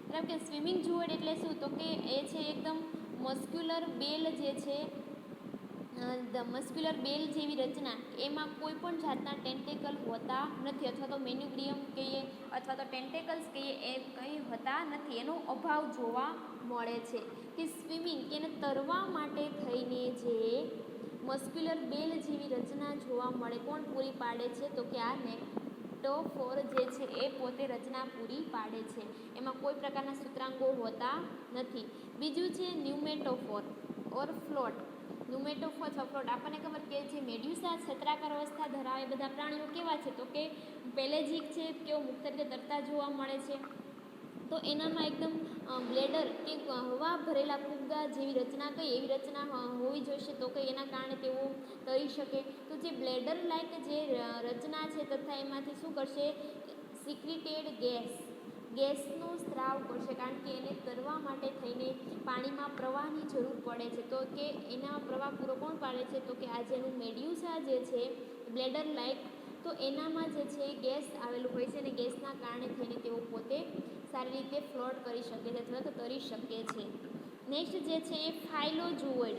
બરાબર, કે સ્વિમિંગ ઝોઇડ એટલે શું તો કે એ છે એકદમ મસ્ક્યુલર બેલ જે છે, મસ્ક્યુલર બેલ જેવી રચના, એમાં કોઈ પણ જાતના ટેન્ટેકલ હોતા નથી અથવા તો મેન્યુબ્રિયમ કહીએ અથવા તો ટેન્ટેકલ્સ કહીએ એ કંઈ હોતા નથી, એનો અભાવ જોવા મળે છે. કે સ્વિમિંગ કે એને તરવા માટે થઈને જે મસ્ક્યુલર બેલ જેવી રચના જોવા મળે કોણ પૂરી પાડે છે તો કે આ નિમેટોફોર જે છે એ પોતે રચના પૂરી પાડે છે, એમાં કોઈ પ્રકારના સૂત્રાંગો હોતા નથી. બીજું છે ન્યુમેટોફોર ઓર ફ્લોટ. ન્યુમેટોફોર અથવા ફ્લોટ, આપણને ખબર કે જે મેડ્યુસા છત્રાકાર અવસ્થા ધરાવે બધા પ્રાણીઓ કેવા છે, તો કે પેલેજિક છે, કેવો મુક્ત રીતે તરતા જોવા મળે છે. તો એનામાં એકદમ બ્લેડર કે હવા ભરેલા ફુગ્ગા જેવી રચના કઈ એવી રચના હોવી જોઈશે, તો કે એના કારણે તેઓ તરી શકે. તો જે બ્લેડર લાઇક જે રચના છે તથા એમાંથી શું કરશે, સિક્રિટેડ ગેસનો સ્ત્રાવ કરશે, કારણ કે એને તરવા માટે થઈને પાણીમાં પ્રવાહની જરૂર પડે છે. તો કે એના પ્રવાહ પૂરો કોણ પાડે છે, તો કે આ જેનું મેડ્યુસા જે છે બ્લેડર લાઇક, તો એનામાં જે છે ગેસ આવેલું હોય છે અને ગેસના કારણે થઈને તેઓ પોતે સારી રીતે ફ્લોટ કરી શકે છે અથવા તો તરી શકે છે. નેક્સ્ટ જે છે એ ફાઇલોજુઓઇડ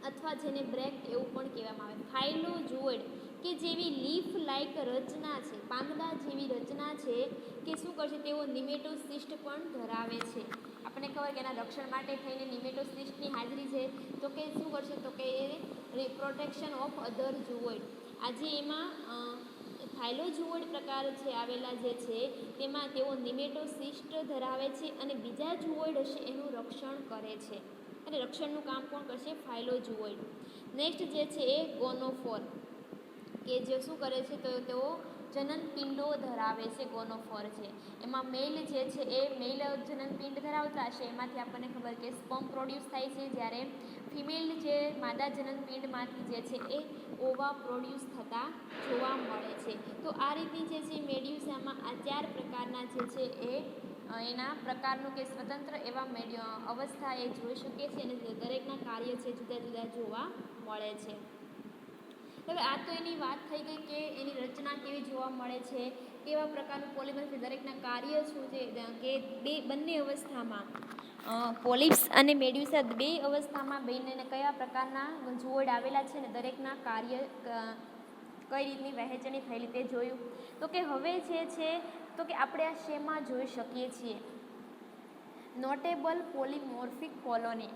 અથવા જેને બ્રેક્ટ એવું પણ કહેવામાં આવે. ફાઇલોજુઓઇડ કે જેવી લીફ લાઇક રચના છે, પાંદડા જેવી રચના છે, કે શું કરશે, તેઓ નિમેટોસિસ્ટ પણ ધરાવે છે. આપણને ખબર કે એના રક્ષણ માટે થઈને નિમેટોસિસ્ટની હાજરી છે, તો કે શું કરશે, તો કે એ પ્રોટેક્શન ઓફ અધર જુઓઇડ. આજે એમાં ફાઇલોજુઓઇડ પ્રકાર છે આવેલા જે છે તેમાં તેઓ નિમેટોસિસ્ટ ધરાવે છે અને બીજા જુઓઇડ હશે એનું રક્ષણ કરે છે, અને રક્ષણનું કામ કોણ કરશે, ફાઇલોજુઓઇડ. નેક્સ્ટ જે છે એ ગોનોફોર, કે જે શું કરે છે, તો તેઓ જનનપિંડો ધરાવે છે. ગોનોફોર છે એમાં મેલ જે છે એ મેલ જનનપિંડ ધરાવતા હશે, એમાંથી આપણને ખબર કે સ્પર્મ પ્રોડ્યુસ થાય છે, જ્યારે ફિમેલ જે માદા જનનપિંડમાંથી જે છે એ ઓવા પ્રોડ્યુસ થતા જોવા મળે છે. તો આ રીતની જે છે મેડ્યુસામાં આ 4 પ્રકારના જે છે એ એના પ્રકારનું કે સ્વતંત્ર એવા અવસ્થા એ જોઈ શકીએ છીએ, અને દરેકના કાર્ય છે જુદા જુદા જોવા મળે છે. હવે આ તો એની વાત થઈ ગઈ કે એની રચના કેવી જોવા મળે છે, કેવા પ્રકારનું પોલિમર, દરેકના કાર્ય શું છે, કે બંને અવસ્થામાં પોલિપ્સ અને મેડ્યુસા બે અવસ્થામાં બંનેને કયા પ્રકારના જુઓઇડ આવેલા છે ને દરેકના કાર્ય કઈ રીતની વહેંચણી થયેલી તે જોયું. તો કે હવે જે છે તો કે આપણે આ શેમાં જોઈ શકીએ છીએ, નોટેબલ પોલીમોર્ફિક કોલોની.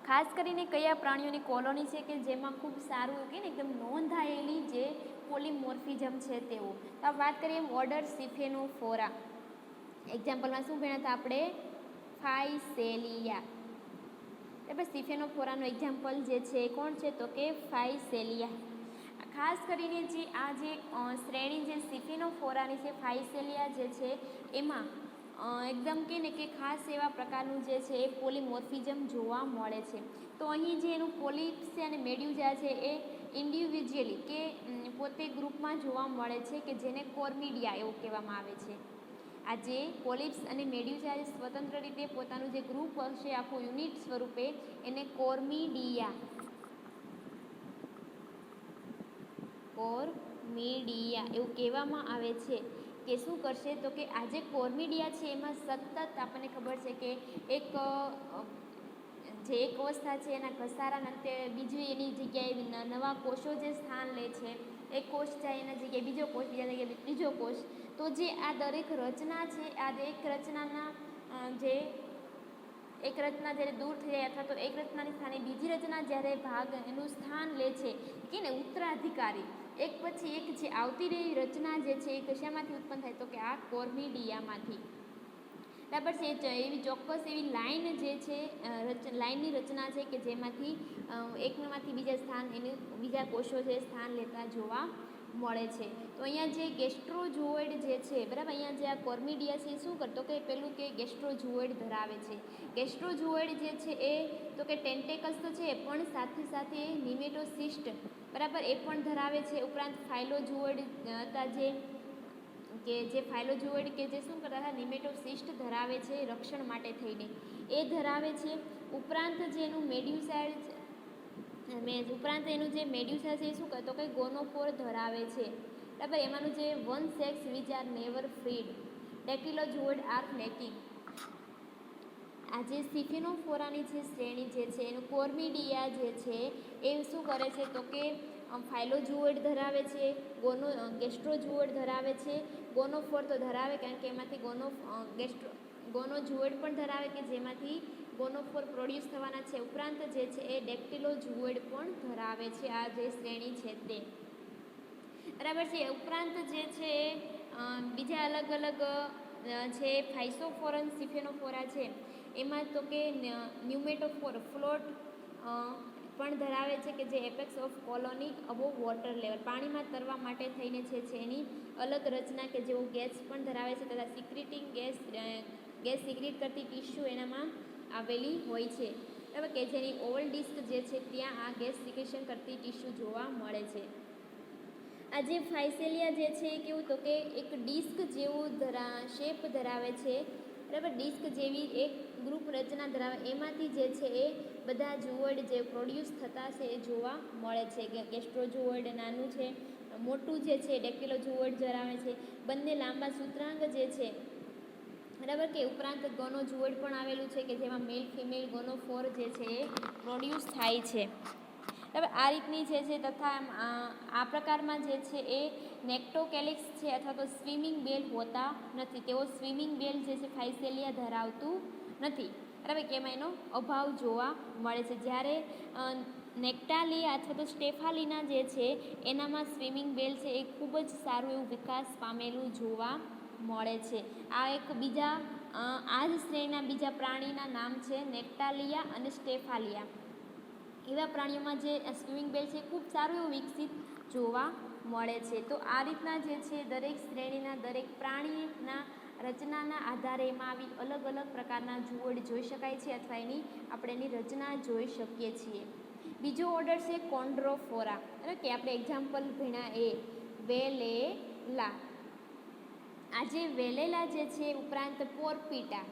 ખાસ કરીને કયા પ્રાણીઓની કોલોની છે કે જેમાં ખૂબ સારું કે ને એકદમ નોંધાયેલી જે પોલીમોર્ફિઝમ છે તેવું. તો વાત કરીએ ઓર્ડર સિફેનોફોરા. એક્ઝામ્પલમાં શું ભણ્યા હતા આપણે, ફાઇસેલિયા. એટલે સિફેનોફોરાનું એક્ઝામ્પલ જે છે કોણ છે, તો કે ફાઇસેલિયા. ખાસ કરીને જે આ જે શ્રેણી જે સિફેનોફોરાની છે, ફાઇસેલિયા જે છે એમાં એકદમ કે ને કે ખાસ એવા પ્રકારનું જે છે એ પોલીમોર્ફિઝમ જોવા મળે છે. તો અહીં જે એનું પોલિપ્સ છે અને મેડ્યુસા છે એ ઇન્ડિવિજ્યુઅલી કે પોતે ગ્રુપમાં જોવા મળે છે, કે જેને કોર્મિડિયા એવું કહેવામાં આવે છે. આ જે પોલિપ્સ અને મેડ્યુસા સ્વતંત્ર રીતે પોતાનું જે ગ્રુપ હશે આખું યુનિટ સ્વરૂપે એને કોર્મિડિયા એવું કહેવામાં આવે છે. કે શું કરશે, તો કે આ જે કોર્મિડિયા છે એમાં સતત આપણને ખબર છે કે એક અવસ્થા છે એના ઘસારા અંતે બીજી એની જગ્યાએ નવા કોષો જે સ્થાન લે છે, એક કોષ જાય એના જગ્યાએ બીજો કોષ, બીજા જગ્યાએ ત્રીજો કોષ. તો જે આ દરેક રચના છે, આ એક રચનાના એક રચના જ્યારે દૂર થઈ જાય અથવા તો એક રચનાની સ્થાને બીજી રચના જ્યારે ભાગ એનું સ્થાન લે છે કે ને ઉત્તરાધિકારી, એક પછી એક જે આવતી રહેલી રચના જે છે એ કશામાંથી ઉત્પન્ન થાય, તો કે આ કોર્મિડિયામાંથી. બરાબર છે. એવી ચોક્કસ એવી લાઈન જે છે લાઈનની રચના છે કે જેમાંથી એકમાંથી બીજા કોષો છે સ્થાન લેતા જોવા મળે છે. તો અહીંયા જે ગેસ્ટ્રોજુઓઇડ જે છે, બરાબર, અહીંયા જે આ કોર્મિડિયા છે એ શું કરતો કે પેલું કે ગેસ્ટ્રોજુઓઇડ ધરાવે છે. ગેસ્ટ્રોજુઓઇડ જે છે એ તો કે ટેન્ટેકલ્સ તો છે પણ સાથે સાથે નિમેટોસિસ્ટ, બરાબર, એ પણ ધરાવે છે. ઉપરાંત ફાઇલોજુઓઇડ હતા જે ફાઇલોજુઓઇડ કે જે શું કરતા હતા, નિમેટોસિસ્ટ ધરાવે છે રક્ષણ માટે થઈને એ ધરાવે છે. ઉપરાંત એનું જે મેડ્યુસા છે એ શું કરતો કે ગોનોફોર ધરાવે છે, બરાબર. એમાંનું જે one sex which are never freed, dactylozooid are necking. આ જે સિફેનોફોરાની જે શ્રેણી જે છે એનું કોર્મિડિયા જે છે એ શું કરે છે, તો કે ફાઇલોજુઓઇડ ધરાવે છે, ગેસ્ટ્રોજુઓઇડ ધરાવે છે, ગોનોફોર તો ધરાવે કારણ કે એમાંથી ગોનોજુઓઇડ પણ ધરાવે કે જેમાંથી ગોનોફોર પ્રોડ્યુસ થવાના છે. ઉપરાંત જે છે એ ડેક્ટિલોજુઓઇડ પણ ધરાવે છે આ જે શ્રેણી છે તે. બરાબર છે. ઉપરાંત જે છે બીજા અલગ અલગ છે ફાઇસોફોરન સિફેનોફોરા છે એમાં તો કે ન્યુમેટોફોર ફ્લોટ પણ ધરાવે છે કે જે apex of colony above water level પાણીમાં તરવા માટે થઈને છે એની અલગ રચના કે જેવો ગેસ પણ ધરાવે છે તથા સિક્રેટિંગ ગેસ સિક્રેટ કરતી ટીસ્યુ એનામાં આવેલી હોય છે બરાબર કે જેની ઓવલ ડિસ્ક જે છે ત્યાં આ ગેસ સિક્રેશન કરતી ટીસ્યુ જોવા મળે છે. આ જે ફાઇસેલિયા જે છે એ કેવું તો કે એક ડિસ્ક જેવું શેપ ધરાવે છે બરાબર ડિસ્ક જેવી એક ગ્રુપ રચના ધરાવે એમાંથી જે છે એ બધા જુઓઇડ જે પ્રોડ્યુસ થતા છે એ જોવા મળે છે કે ગેસ્ટ્રોજુઓઇડ નાનું છે મોટું જે છે ડેક્ટિલોજુઓઇડ ધરાવે છે બંને લાંબા સૂત્રાંગ જે છે બરાબર કે ઉપરાંત ગોનોજુઓઇડ પણ આવેલું છે કે જેમાં મેલ ફિમેલ ગોનોફોર જે છે એ પ્રોડ્યુસ થાય છે. હવે આ રીતની જે છે તથા આ પ્રકારમાં જે છે એ નેક્ટોકેલિક્સ છે અથવા તો સ્વિમિંગ બેલ હોતા નથી તેઓ સ્વિમિંગ બેલ જે છે ફાઇસેલિયા ધરાવતું નથી બરાબર કે એમાં એનો અભાવ જોવા મળે છે. જ્યારે નેક્ટાલિયા અથવા તો સ્ટેફાલિના જે છે એનામાં સ્વિમિંગ બેલ છે એ ખૂબ જ સારું એવું વિકાસ પામેલું જોવા મળે છે. આ એક બીજા આ જ શ્રેણીના બીજા પ્રાણીના નામ છે નેક્ટાલિયા અને સ્ટેફાલિયા. એવા પ્રાણીઓમાં જે સ્વિમિંગ બેલ છે ખૂબ સારું એવું વિકસિત જોવા મળે છે. તો આ રીતના જે છે દરેક શ્રેણીના દરેક પ્રાણીના રચનાના આધારે એમાં આવી અલગ અલગ પ્રકારના જુઓઇડ જોઈ શકાય છે અથવા આપણે એની રચના જોઈ શકીએ છીએ. બીજો ઓર્ડર છે કોન્ડ્રોફોરા કે આપણે એક્ઝામ્પલ ભણ્યા એ વેલેલા. આજે વેલેલા જે છે ઉપરાંત પોરપીટા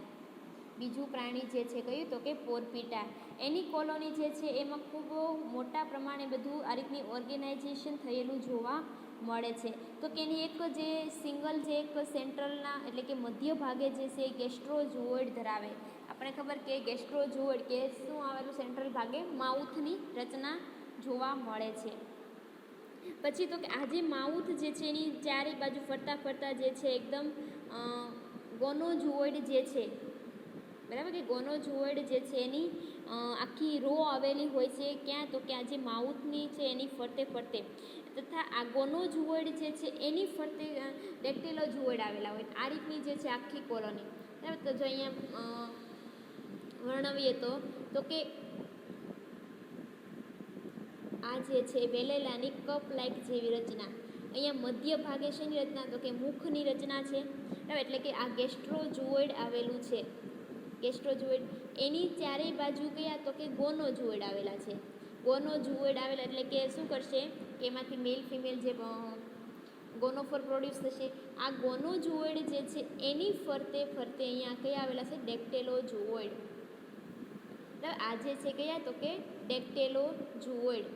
બીજું પ્રાણી જે છે કયું તો કે પોરપીટા એની કોલોની જે છે એમાં ખૂબ મોટા પ્રમાણે બધું આ રીતની ઓર્ગેનાઇઝેશન થયેલું જોવા મળે છે. તો કે એની એક જે સિંગલ જે એક સેન્ટ્રલના એટલે કે મધ્ય ભાગે જે છે ગેસ્ટ્રોજુઓઇડ ધરાવે. આપણે ખબર કે ગેસ્ટ્રોજુઓઇડ કે શું આવેલું સેન્ટ્રલ ભાગે માઉથની રચના જોવા મળે છે. પછી તો કે આ જે માઉથ જે છે એની ચારે બાજુ ફરતા ફરતા જે છે એકદમ ગોનોજુઓઇડ જે છે બરાબર કે ગોનોજુઓઇડ જે છે એની આખી રો આવેલી હોય છે ક્યાં તો કે આ જે માઉથની છે એની ફરતે ફરતે તથા આ ગોનોજુઓઇડ જે છે એની ફરતે ડેક્ટિલોજુઓઇડ આવેલા હોય. આ રીતની જે છે આખી કોલોની બરાબર. તો જો અહીંયા વર્ણવીએ તો કે આ જે છે વેલેલાની કપ લાઇક જેવી રચના. અહીંયા મધ્ય ભાગે શેની રચના તો કે મુખની રચના છે બરાબર એટલે કે આ ગેસ્ટ્રોજુઓઇડ આવેલું છે. ગેસ્ટ્રોજુઓઇડ એની ચારેય બાજુ ગયા તો કે ગોનોજુઓઇડ આવેલા છે. ગોનોજુઓઇડ આવેલા એટલે કે શું કરશે કે એમાંથી મેલ ફિમેલ જે ગોનોફોર પ્રોડ્યુસ થશે. આ ગોનોજુઓઇડ જે છે એની ફરતે ફરતે અહીંયા કયા આવેલા છે ડેક્ટેલોજુઓઇડ બરાબર. આ જે છે કયા તો કે ડેક્ટેલોજુઓઇડ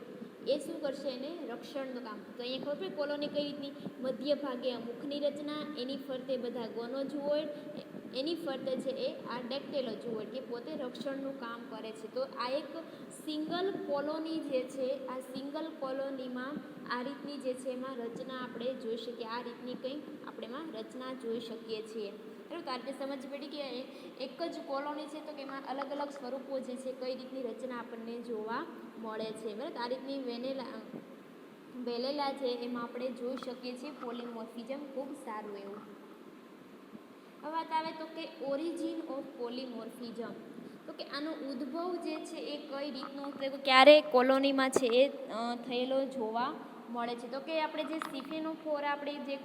એ શું કરશે એને રક્ષણનું કામ. તો અહીંયા ખબર પડે કોલોની કઈ રીતની મધ્ય ભાગે મુખની રચના એની ફરતે બધા ગોનોજુઓઇડ એની ફરતે છે એ આ ડેક્ટેલોજુઓઇડ કે પોતે રક્ષણનું કામ કરે છે. તો આ એક સિંગલ કોલોની જે છે આ સિંગલ કોલોનીમાં આ રીતની જે છે એમાં રચના આપણે જોઈ શકીએ. આ રીતની કંઈક આપણે એમાં રચના જોઈ શકીએ છીએ બરાબર. તો આ રીતે સમજ પડી કે એક જ કોલોની છે તો કે એમાં અલગ અલગ સ્વરૂપો જે છે કઈ રીતની રચના આપણને જોવા મળે છે બરાબર. આ રીતની વેલેલા છે એમાં આપણે જોઈ શકીએ છીએ પોલીમોર્ફિઝમ ખૂબ સારું એવું. હવે વાત આવે તો કે ઓરિજિન ઓફ પોલીમોર્ફિઝમ. તો કે આનો ઉદ્ભવ જે છે એ કઈ રીતનો ક્યારે કોલોનીમાં છે એ થયેલો જોવા મળે છે. તો કે આપણે જે સિફેનોફોરા આપણે જે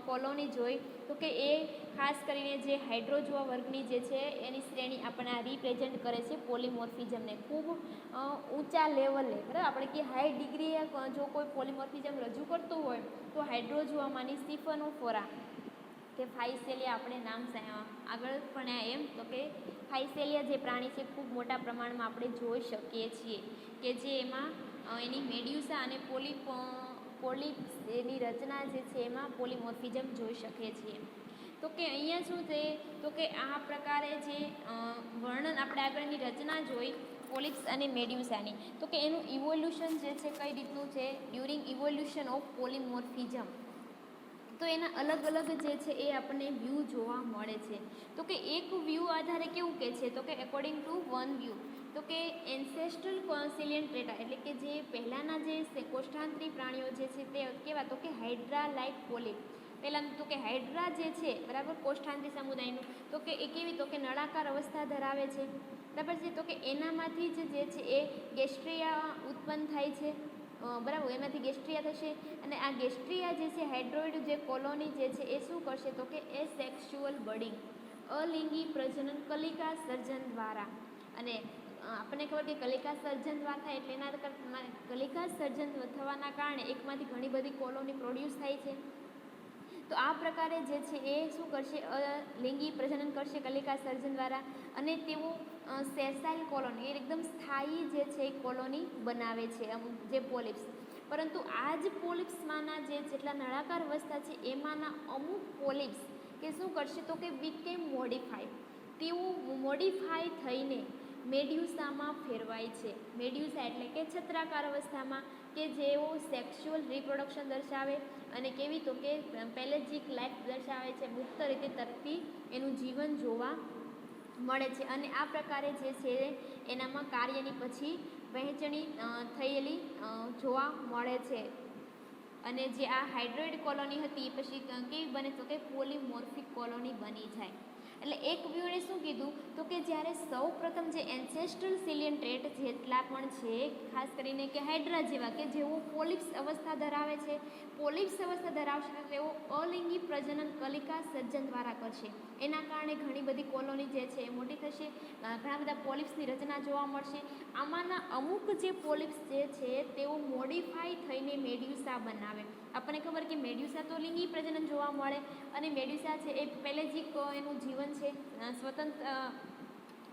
કોલોની જોઈ તો કે એ ખાસ કરીને જે હાઇડ્રોજુઆ વર્ગની જે છે એની શ્રેણી આપણને આ રિપ્રેઝેન્ટ કરે છે પોલીમોર્ફિઝમને ખૂબ ઊંચા લેવલે બરાબર. આપણે કે હાઈ ડિગ્રીએ જો કોઈ પોલીમોર્ફિઝમ રજૂ કરતું હોય તો હાઇડ્રોજુઆમાંની સિફેનોફોરા કે ફાઇસેલિયા આપણે નામ આગળ ભણ્યા એમ તો કે ફાઇસેલિયા જે પ્રાણી છે ખૂબ મોટા પ્રમાણમાં આપણે જોઈ શકીએ છીએ કે જે એમાં એની મેડ્યુસા અને પોલિપ્સ એની રચના જે છે એમાં પોલીમોર્ફિઝમ જોઈ શકીએ છીએ. તો કે અહીંયા શું છે તો કે આ પ્રકારે જે વર્ણન આપણે આગળની રચના જોઈ પોલિપ્સ અને મેડ્યુસાની તો કે એનું ઇવોલ્યુશન જે છે કઈ રીતનું છે ડ્યુરિંગ ઇવોલ્યુશન ઓફ પોલીમોર્ફિઝમ તો એના અલગ અલગ જે છે એ આપણને વ્યૂ જોવા મળે છે. તો કે એક વ્યૂ આધારે કેવું કે છે તો કે એકોર્ડિંગ ટુ વન વ્યૂ તો કે એન્સેસ્ટ્રલ કોન્સિલિયન્ટ ડેટા એટલે કે જે પહેલાંના જે કોષ્ઠાંતરી પ્રાણીઓ જે છે તે કેવા તો કે હાઇડ્રા લાઇક પોલિપ. પહેલાં તો કે હાઇડ્રા જે છે બરાબર કોષ્ઠાંતરી સમુદાયનું તો કે એ કેવી તો કે નળાકાર અવસ્થા ધરાવે છે બરાબર છે. તો કે એનામાંથી જ જે છે એ ગેસ્ટ્રિયા ઉત્પન્ન થાય છે બરાબર. એમાંથી ગેસ્ટ્રિયા થશે અને આ ગેસ્ટ્રિયા જે છે હાઇડ્રોઇડ જે કોલોની જે છે એ શું કરશે તો કે એ સેક્સ્યુઅલ બડિંગ અલિંગી પ્રજનન કલિકા સર્જન દ્વારા અને આપણને ખબર કે કલિકા સર્જન દ્વારા થાય એટલે એના કલિકા સર્જન થવાના કારણે એકમાંથી ઘણી બધી કોલોની પ્રોડ્યુસ થાય છે. તો આ પ્રકારે જે છે એ શું કરશે લિંગી પ્રજનન કરશે કલિકા સર્જન દ્વારા અને તેઓ સેસાઇલ કોલોની એકદમ સ્થાયી જે છે કોલોની બનાવે છે અમુક જે પોલિપ્સ. પરંતુ આ જ પોલિપ્સમાંના જે જેટલા નળાકાર અવસ્થા છે એમાંના અમુક પોલિપ્સ કે શું કરશે તો કે બીકેમ મોડિફાઈડ તેઓ મોડિફાઈ થઈને મેડ્યુસામાં ફેરવાય છે. મેડ્યુસા એટલે કે છત્રાકાર અવસ્થામાં કે જેઓ સેક્સ્યુઅલ રિપ્રોડક્શન દર્શાવે અને કેવી તો કે પેલેજિક લાઈફ દર્શાવે છે મુક્ત રીતે તરતી એનું જીવન જોવા મળે છે. અને આ પ્રકારે જે છે એનામાં કાર્યની પછી વહેંચણી થયેલી જોવા મળે છે. અને જે આ હાઇડ્રોઇડ કોલોની હતી પછી કેવી બને તો કે પોલીમોર્ફિક કોલોની બની જાય. એટલે એક વ્યૂએ શું કીધું તો કે જ્યારે સૌ પ્રથમ જે એન્સેસ્ટ્રલ સિલિયન ટ્રેટ જેટલા પણ છે ખાસ કરીને કે હાઇડ્રા જેવા કે જેઓ પોલિપ્સ અવસ્થા ધરાવે છે પોલિપ્સ અવસ્થા ધરાવશે તેઓ અલિંગી પ્રજનન કલિકા સર્જન દ્વારા કરશે. એના કારણે ઘણી બધી કોલોની જે છે એ મોટી થશે ઘણા બધા પોલિપ્સની રચના જોવા મળશે. આમાંના અમુક જે પોલિપ્સ જે છે તેઓ મોડિફાઈ થઈને મેડ્યુસા બનાવે. આપણને ખબર કે મેડ્યુસા તો લિંગી પ્રજનન જોવા મળે અને મેડ્યુસા છે એ પેલેજિક એનું જીવન છે સ્વતંત્ર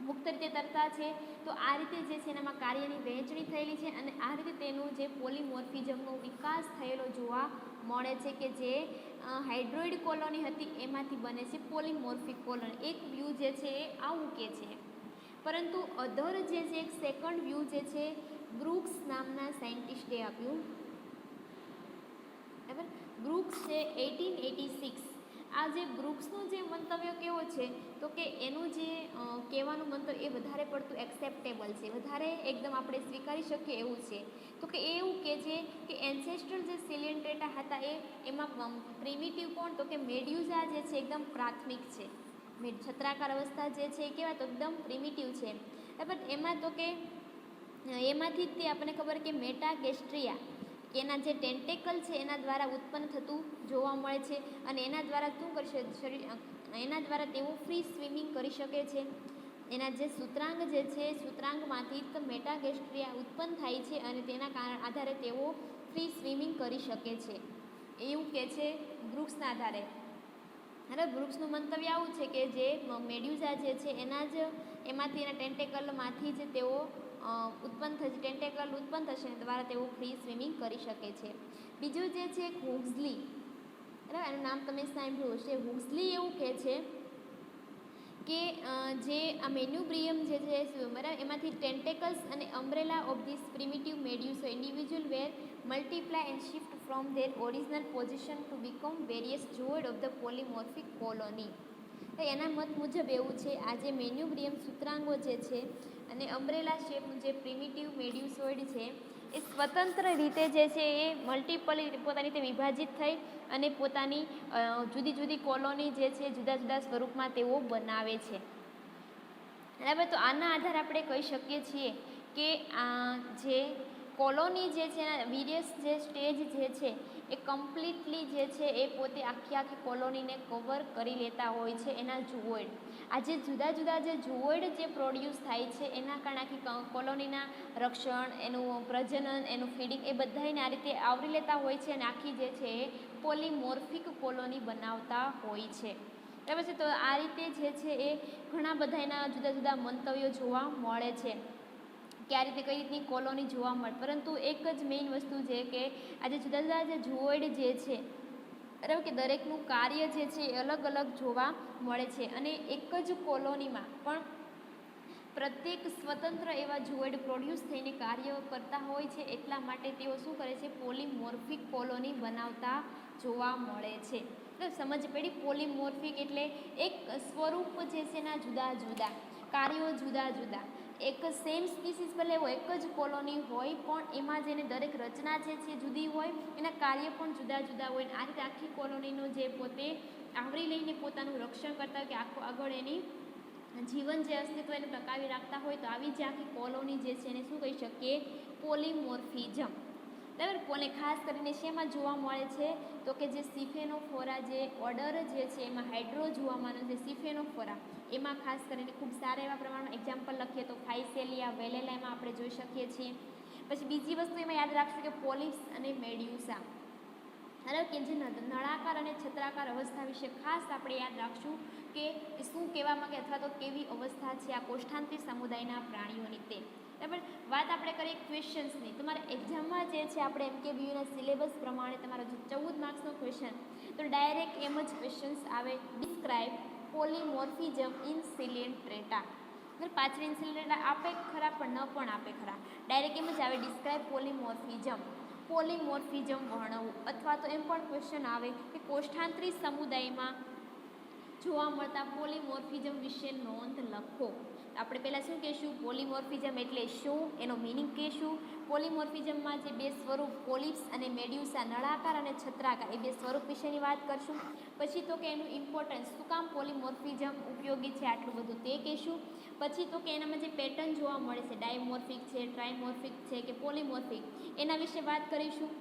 મુક્ત રીતે તરતા છે. તો આ રીતે જે છે એનામાં કાર્યની વહેંચણી થયેલી છે અને આ રીતે તેનું જે પોલીમોર્ફિઝમનો વિકાસ થયેલો જોવા મળે છે કે જે હાઇડ્રોઇડ કોલોની હતી એમાંથી બને છે પોલીમોર્ફિક કોલોની. એક વ્યૂ જે છે એ આવું કે છે. પરંતુ અધર જે છે એક સેકન્ડ વ્યૂ જે છે બ્રુક્સ નામના સાયન્ટિસ્ટે આપ્યું બરાબર. બ્રુક્સ છે 1886. આ જે બ્રુક્સનો જે મંતવ્ય કેવો છે તો કે એનું જે કહેવાનું મંતવ્ય એ વધારે પડતું એક્સેપ્ટેબલ છે વધારે એકદમ આપણે સ્વીકારી શકીએ એવું છે. તો કે એ એવું કહે છે કે એન્સેસ્ટ્રલ જે સિલિયન ડેટા હતા એમાં પ્રિમિટિવ કોણ તો કે મેડ્યુઝા જે છે એકદમ પ્રાથમિક છે. છત્રાકાર અવસ્થા જે છે એ કહેવાય તો એકદમ પ્રિમિટિવ છે બરાબર. એમાં તો કે એમાંથી જ તે આપણને ખબર કે મેટાગેસ્ટ્રિયા એના જે ટેન્ટેકલ છે એના દ્વારા ઉત્પન્ન થતું જોવા મળે છે અને એના દ્વારા શું કરશે એના દ્વારા તેઓ ફ્રી સ્વિમિંગ કરી શકે છે. એના જે સૂત્રાંગ જે છે સૂત્રાંગમાંથી મેટાગેસ્ટ્રિયા ઉત્પન્ન થાય છે અને તેના આધારે તેઓ ફ્રી સ્વિમિંગ કરી શકે છે એવું કહે છે બ્રુક્સના આધારે. હવે બ્રુક્સનું મંતવ્ય આવું છે કે જે મેડ્યુઝા જે છે એમાંથી એના ટેન્ટેકલમાંથી જ તેઓ ઉત્પન્ન થશે ટેન્ટેકલ ઉત્પન્ન થશે દ્વારા તેઓ ફ્રી સ્વિમિંગ કરી શકે છે. બીજું જે છે હુક્સલી બરાબર એનું નામ તમે સાંભળ્યું હશે. હુક્સલી એવું કહે છે કે જે આ મેન્યુબ્રિયમ જે છે બરાબર એમાંથી ટેન્ટેકલ્સ અને umbrella of these primitive medusoid individual were multiply and shift from their original position to become various zooid of the polymorphic colony. એના મત મુજબ એવું છે આ જે મેન્યુબ્રિયમ સૂત્રાંગો જે છે અને અમ્બ્રેલા શેપનું જે પ્રિમિટિવ મેડ્યુસોઇડ છે એ સ્વતંત્ર રીતે જે છે એ મલ્ટિપલ પોતાની રીતે વિભાજિત થઈ અને પોતાની જુદી જુદી કોલોની જે છે જુદા જુદા સ્વરૂપમાં તેઓ બનાવે છે બરાબર. તો આના આધારે આપણે કહી શકીએ છીએ કે આ જે કોલોની જે છે એના વેરિયસ જે સ્ટેજ જે છે એ કમ્પ્લીટલી જે છે એ પોતે આખી કોલોનીને કવર કરી લેતા હોય છે એના જુઓઇડ. આ જે જુદા જુદા જે જુઓઇડ જે પ્રોડ્યુસ થાય છે એના કારણે આખી કોલોનીના રક્ષણ એનું પ્રજનન એનું ફીડિંગ એ બધાને આ રીતે આવરી લેતા હોય છે અને આખી જે છે એ પોલીમોર્ફિક કોલોની બનાવતા હોય છે બરાબર છે. તો આ રીતે જે છે એ ઘણા બધા એના જુદા જુદા મંતવ્યો જોવા મળે છે કે આ રીતે કઈ રીતની કોલોની જોવા મળે. પરંતુ એક જ મેઇન વસ્તુ છે કે આજે જુદા જુદા જે જુઓઇડ જે છે બરાબર કે દરેકનું કાર્ય જે છે એ અલગ અલગ જોવા મળે છે અને એક જ કોલોનીમાં પણ પ્રત્યેક સ્વતંત્ર એવા જુઓઇડ પ્રોડ્યુસ થઈને કાર્ય કરતા હોય છે એટલા માટે તેઓ શું કરે છે પોલીમોર્ફિક કોલોની બનાવતા જોવા મળે છે. તો સમજ પડી. પોલીમોર્ફિક એટલે એક સ્વરૂપ જે છે એના જુદા જુદા કાર્યો જુદા જુદા, એક સેમ સ્પીસીસ ભલે હોય, એક જ કોલોની હોય પણ એમાં જેને દરેક રચના જે છે જુદી હોય, એના કાર્ય પણ જુદા જુદા હોય. આ રીતે આખી કોલોનીનો જે પોતે આવરી લઈને પોતાનું રક્ષણ કરતા હોય કે આગળ એની જીવન જે અસ્તિત્વ એને ટકાવી રાખતા હોય, તો આવી જે આખી કોલોની જે છે એને શું કહી શકીએ? પોલીમોર્ફિઝમ. બરાબર. કોને ખાસ કરીને શેમાં જોવા મળે છે? તો કે જે સિફેનોફોરા જે ઓર્ડર જે છે એમાં હાઇડ્રોજુઆમાંનો જે સિફેનોફોરા, એમાં ખાસ કરીને ખૂબ સારા એવા પ્રમાણમાં એક્ઝામ્પલ લખીએ તો ફાઇસેલિયા વેલેલા એમાં આપણે જોઈ શકીએ છીએ. પછી બીજી વસ્તુ એમાં યાદ રાખશું કે પોલિપ્સ અને મેડ્યુસા, બરાબર, કે જે નળાકાર અને છત્રાકાર અવસ્થા વિશે ખાસ આપણે યાદ રાખશું કે શું કહેવા માંગે અથવા તો કેવી અવસ્થા છે આ કોષ્ઠાંત્રી સમુદાયના પ્રાણીઓની તે. બરાબર. વાત આપણે કરીએ ક્વેશ્ચન્સની. તમારા એક્ઝામમાં જે છે આપણે MKBUના સિલેબસ પ્રમાણે તમારો જે 14 માર્ક્સનો ક્વેશ્ચન, તો ડાયરેક્ટ એમ જ ક્વેશ્ચન્સ આવે, ડિસ્ક્રાઇબ પોલીમોર્ફિઝમ ઇન સિલિન્ટ્રેટા. પાછળ ઇન સિલિન્ટ્રેટા આપે ખરા પણ ન પણ આપે ખરા, ડાયરેક્ટ એમ જ આવે ડિસ્ક્રાઇબ પોલીમોર્ફિઝમ, પોલીમોર્ફિઝમ વર્ણવવું. અથવા તો એમ પણ ક્વેશ્ચન આવે કે કોષ્ઠાંત્રી સમુદાયમાં જોવા મળતા પોલીમોર્ફિઝમ વિશે નોંધ લખો. આપણે પહેલાં શું કહીશું? પોલીમોર્ફિઝમ એટલે શું, એનો મિનિંગ કહીશું. પોલીમોર્ફિઝમમાં જે બે સ્વરૂપ પોલિપ્સ અને મેડ્યુસા, નળાકાર અને છત્રાકાર, એ બે સ્વરૂપ વિશેની વાત કરશું. પછી તો કે એનું ઇમ્પોર્ટન્સ, શું કામ પોલીમોર્ફિઝમ ઉપયોગી છે આટલું બધું તે કહીશું. પછી તો કે એનામાં જે પેટર્ન જોવા મળે છે, ડાયમોર્ફિક છે, ટ્રાયમોર્ફિક છે કે પોલીમોર્ફિક, એના વિશે વાત કરીશું.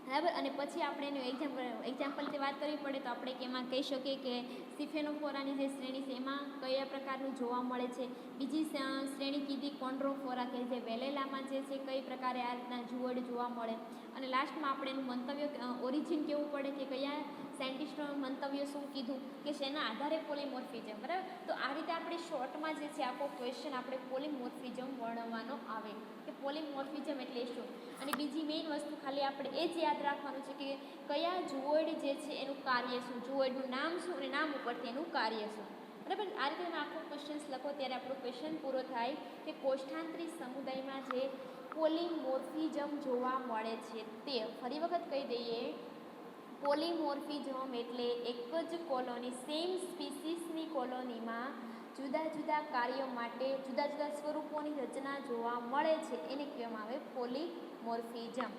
બરાબર. અને પછી આપણે એનું એક્ઝામ્પલથી વાત કરવી પડે તો આપણે એમાં કહી શકીએ કે સિફેનોફોરાની જે શ્રેણી છે એમાં કયા પ્રકારનું જોવા મળે છે. બીજી શ્રેણી કીધી કોન્ડ્રોફોરા, કે જે વેલેલામાં જે છે કઈ પ્રકારે આ રીતના જુવડ જોવા મળે. અને લાસ્ટમાં આપણે એનું મંતવ્ય ઓરિજિન કહેવું પડે કે કયા સાયન્ટિસ્ટોનું મંતવ્ય શું કીધું કે શેના આધારે પોલીમોર્ફિઝમ. બરાબર. તો આ રીતે આપણે શોર્ટમાં જે છે આખો ક્વેશ્ચન આપણે પોલીમોર્ફિઝમ વર્ણવવાનો આવે કે પોલીમોર્ફિઝમ એટલે શું. અને બીજી મેઇન વસ્તુ ખાલી આપણે એ જ યાદ રાખવાનું છે કે કયા જુવડ જે છે એનું કાર્ય શું, જુવડનું નામ શું અને નામ ઉપરથી એનું કાર્ય શું. બરાબર. આ રીતે તમે આખો ક્વેશ્ચન્સ લખો ત્યારે આપણો ક્વેશ્ચન પૂરો થાય કે કોષ્ઠાંત્રી સમુદાયમાં જે પોલીમોર્ફિઝમ જોવા મળે છે તે. ફરી વખત કહી દઈએ, પોલીમોર્ફિઝમ એટલે એક જ કોલોની, સેમ સ્પીસીસની કોલોનીમાં જુદા જુદા કાર્યો માટે જુદા જુદા સ્વરૂપોની રચના જોવા મળે છે, એને કહેવામાં આવે પોલીમોર્ફિઝમ.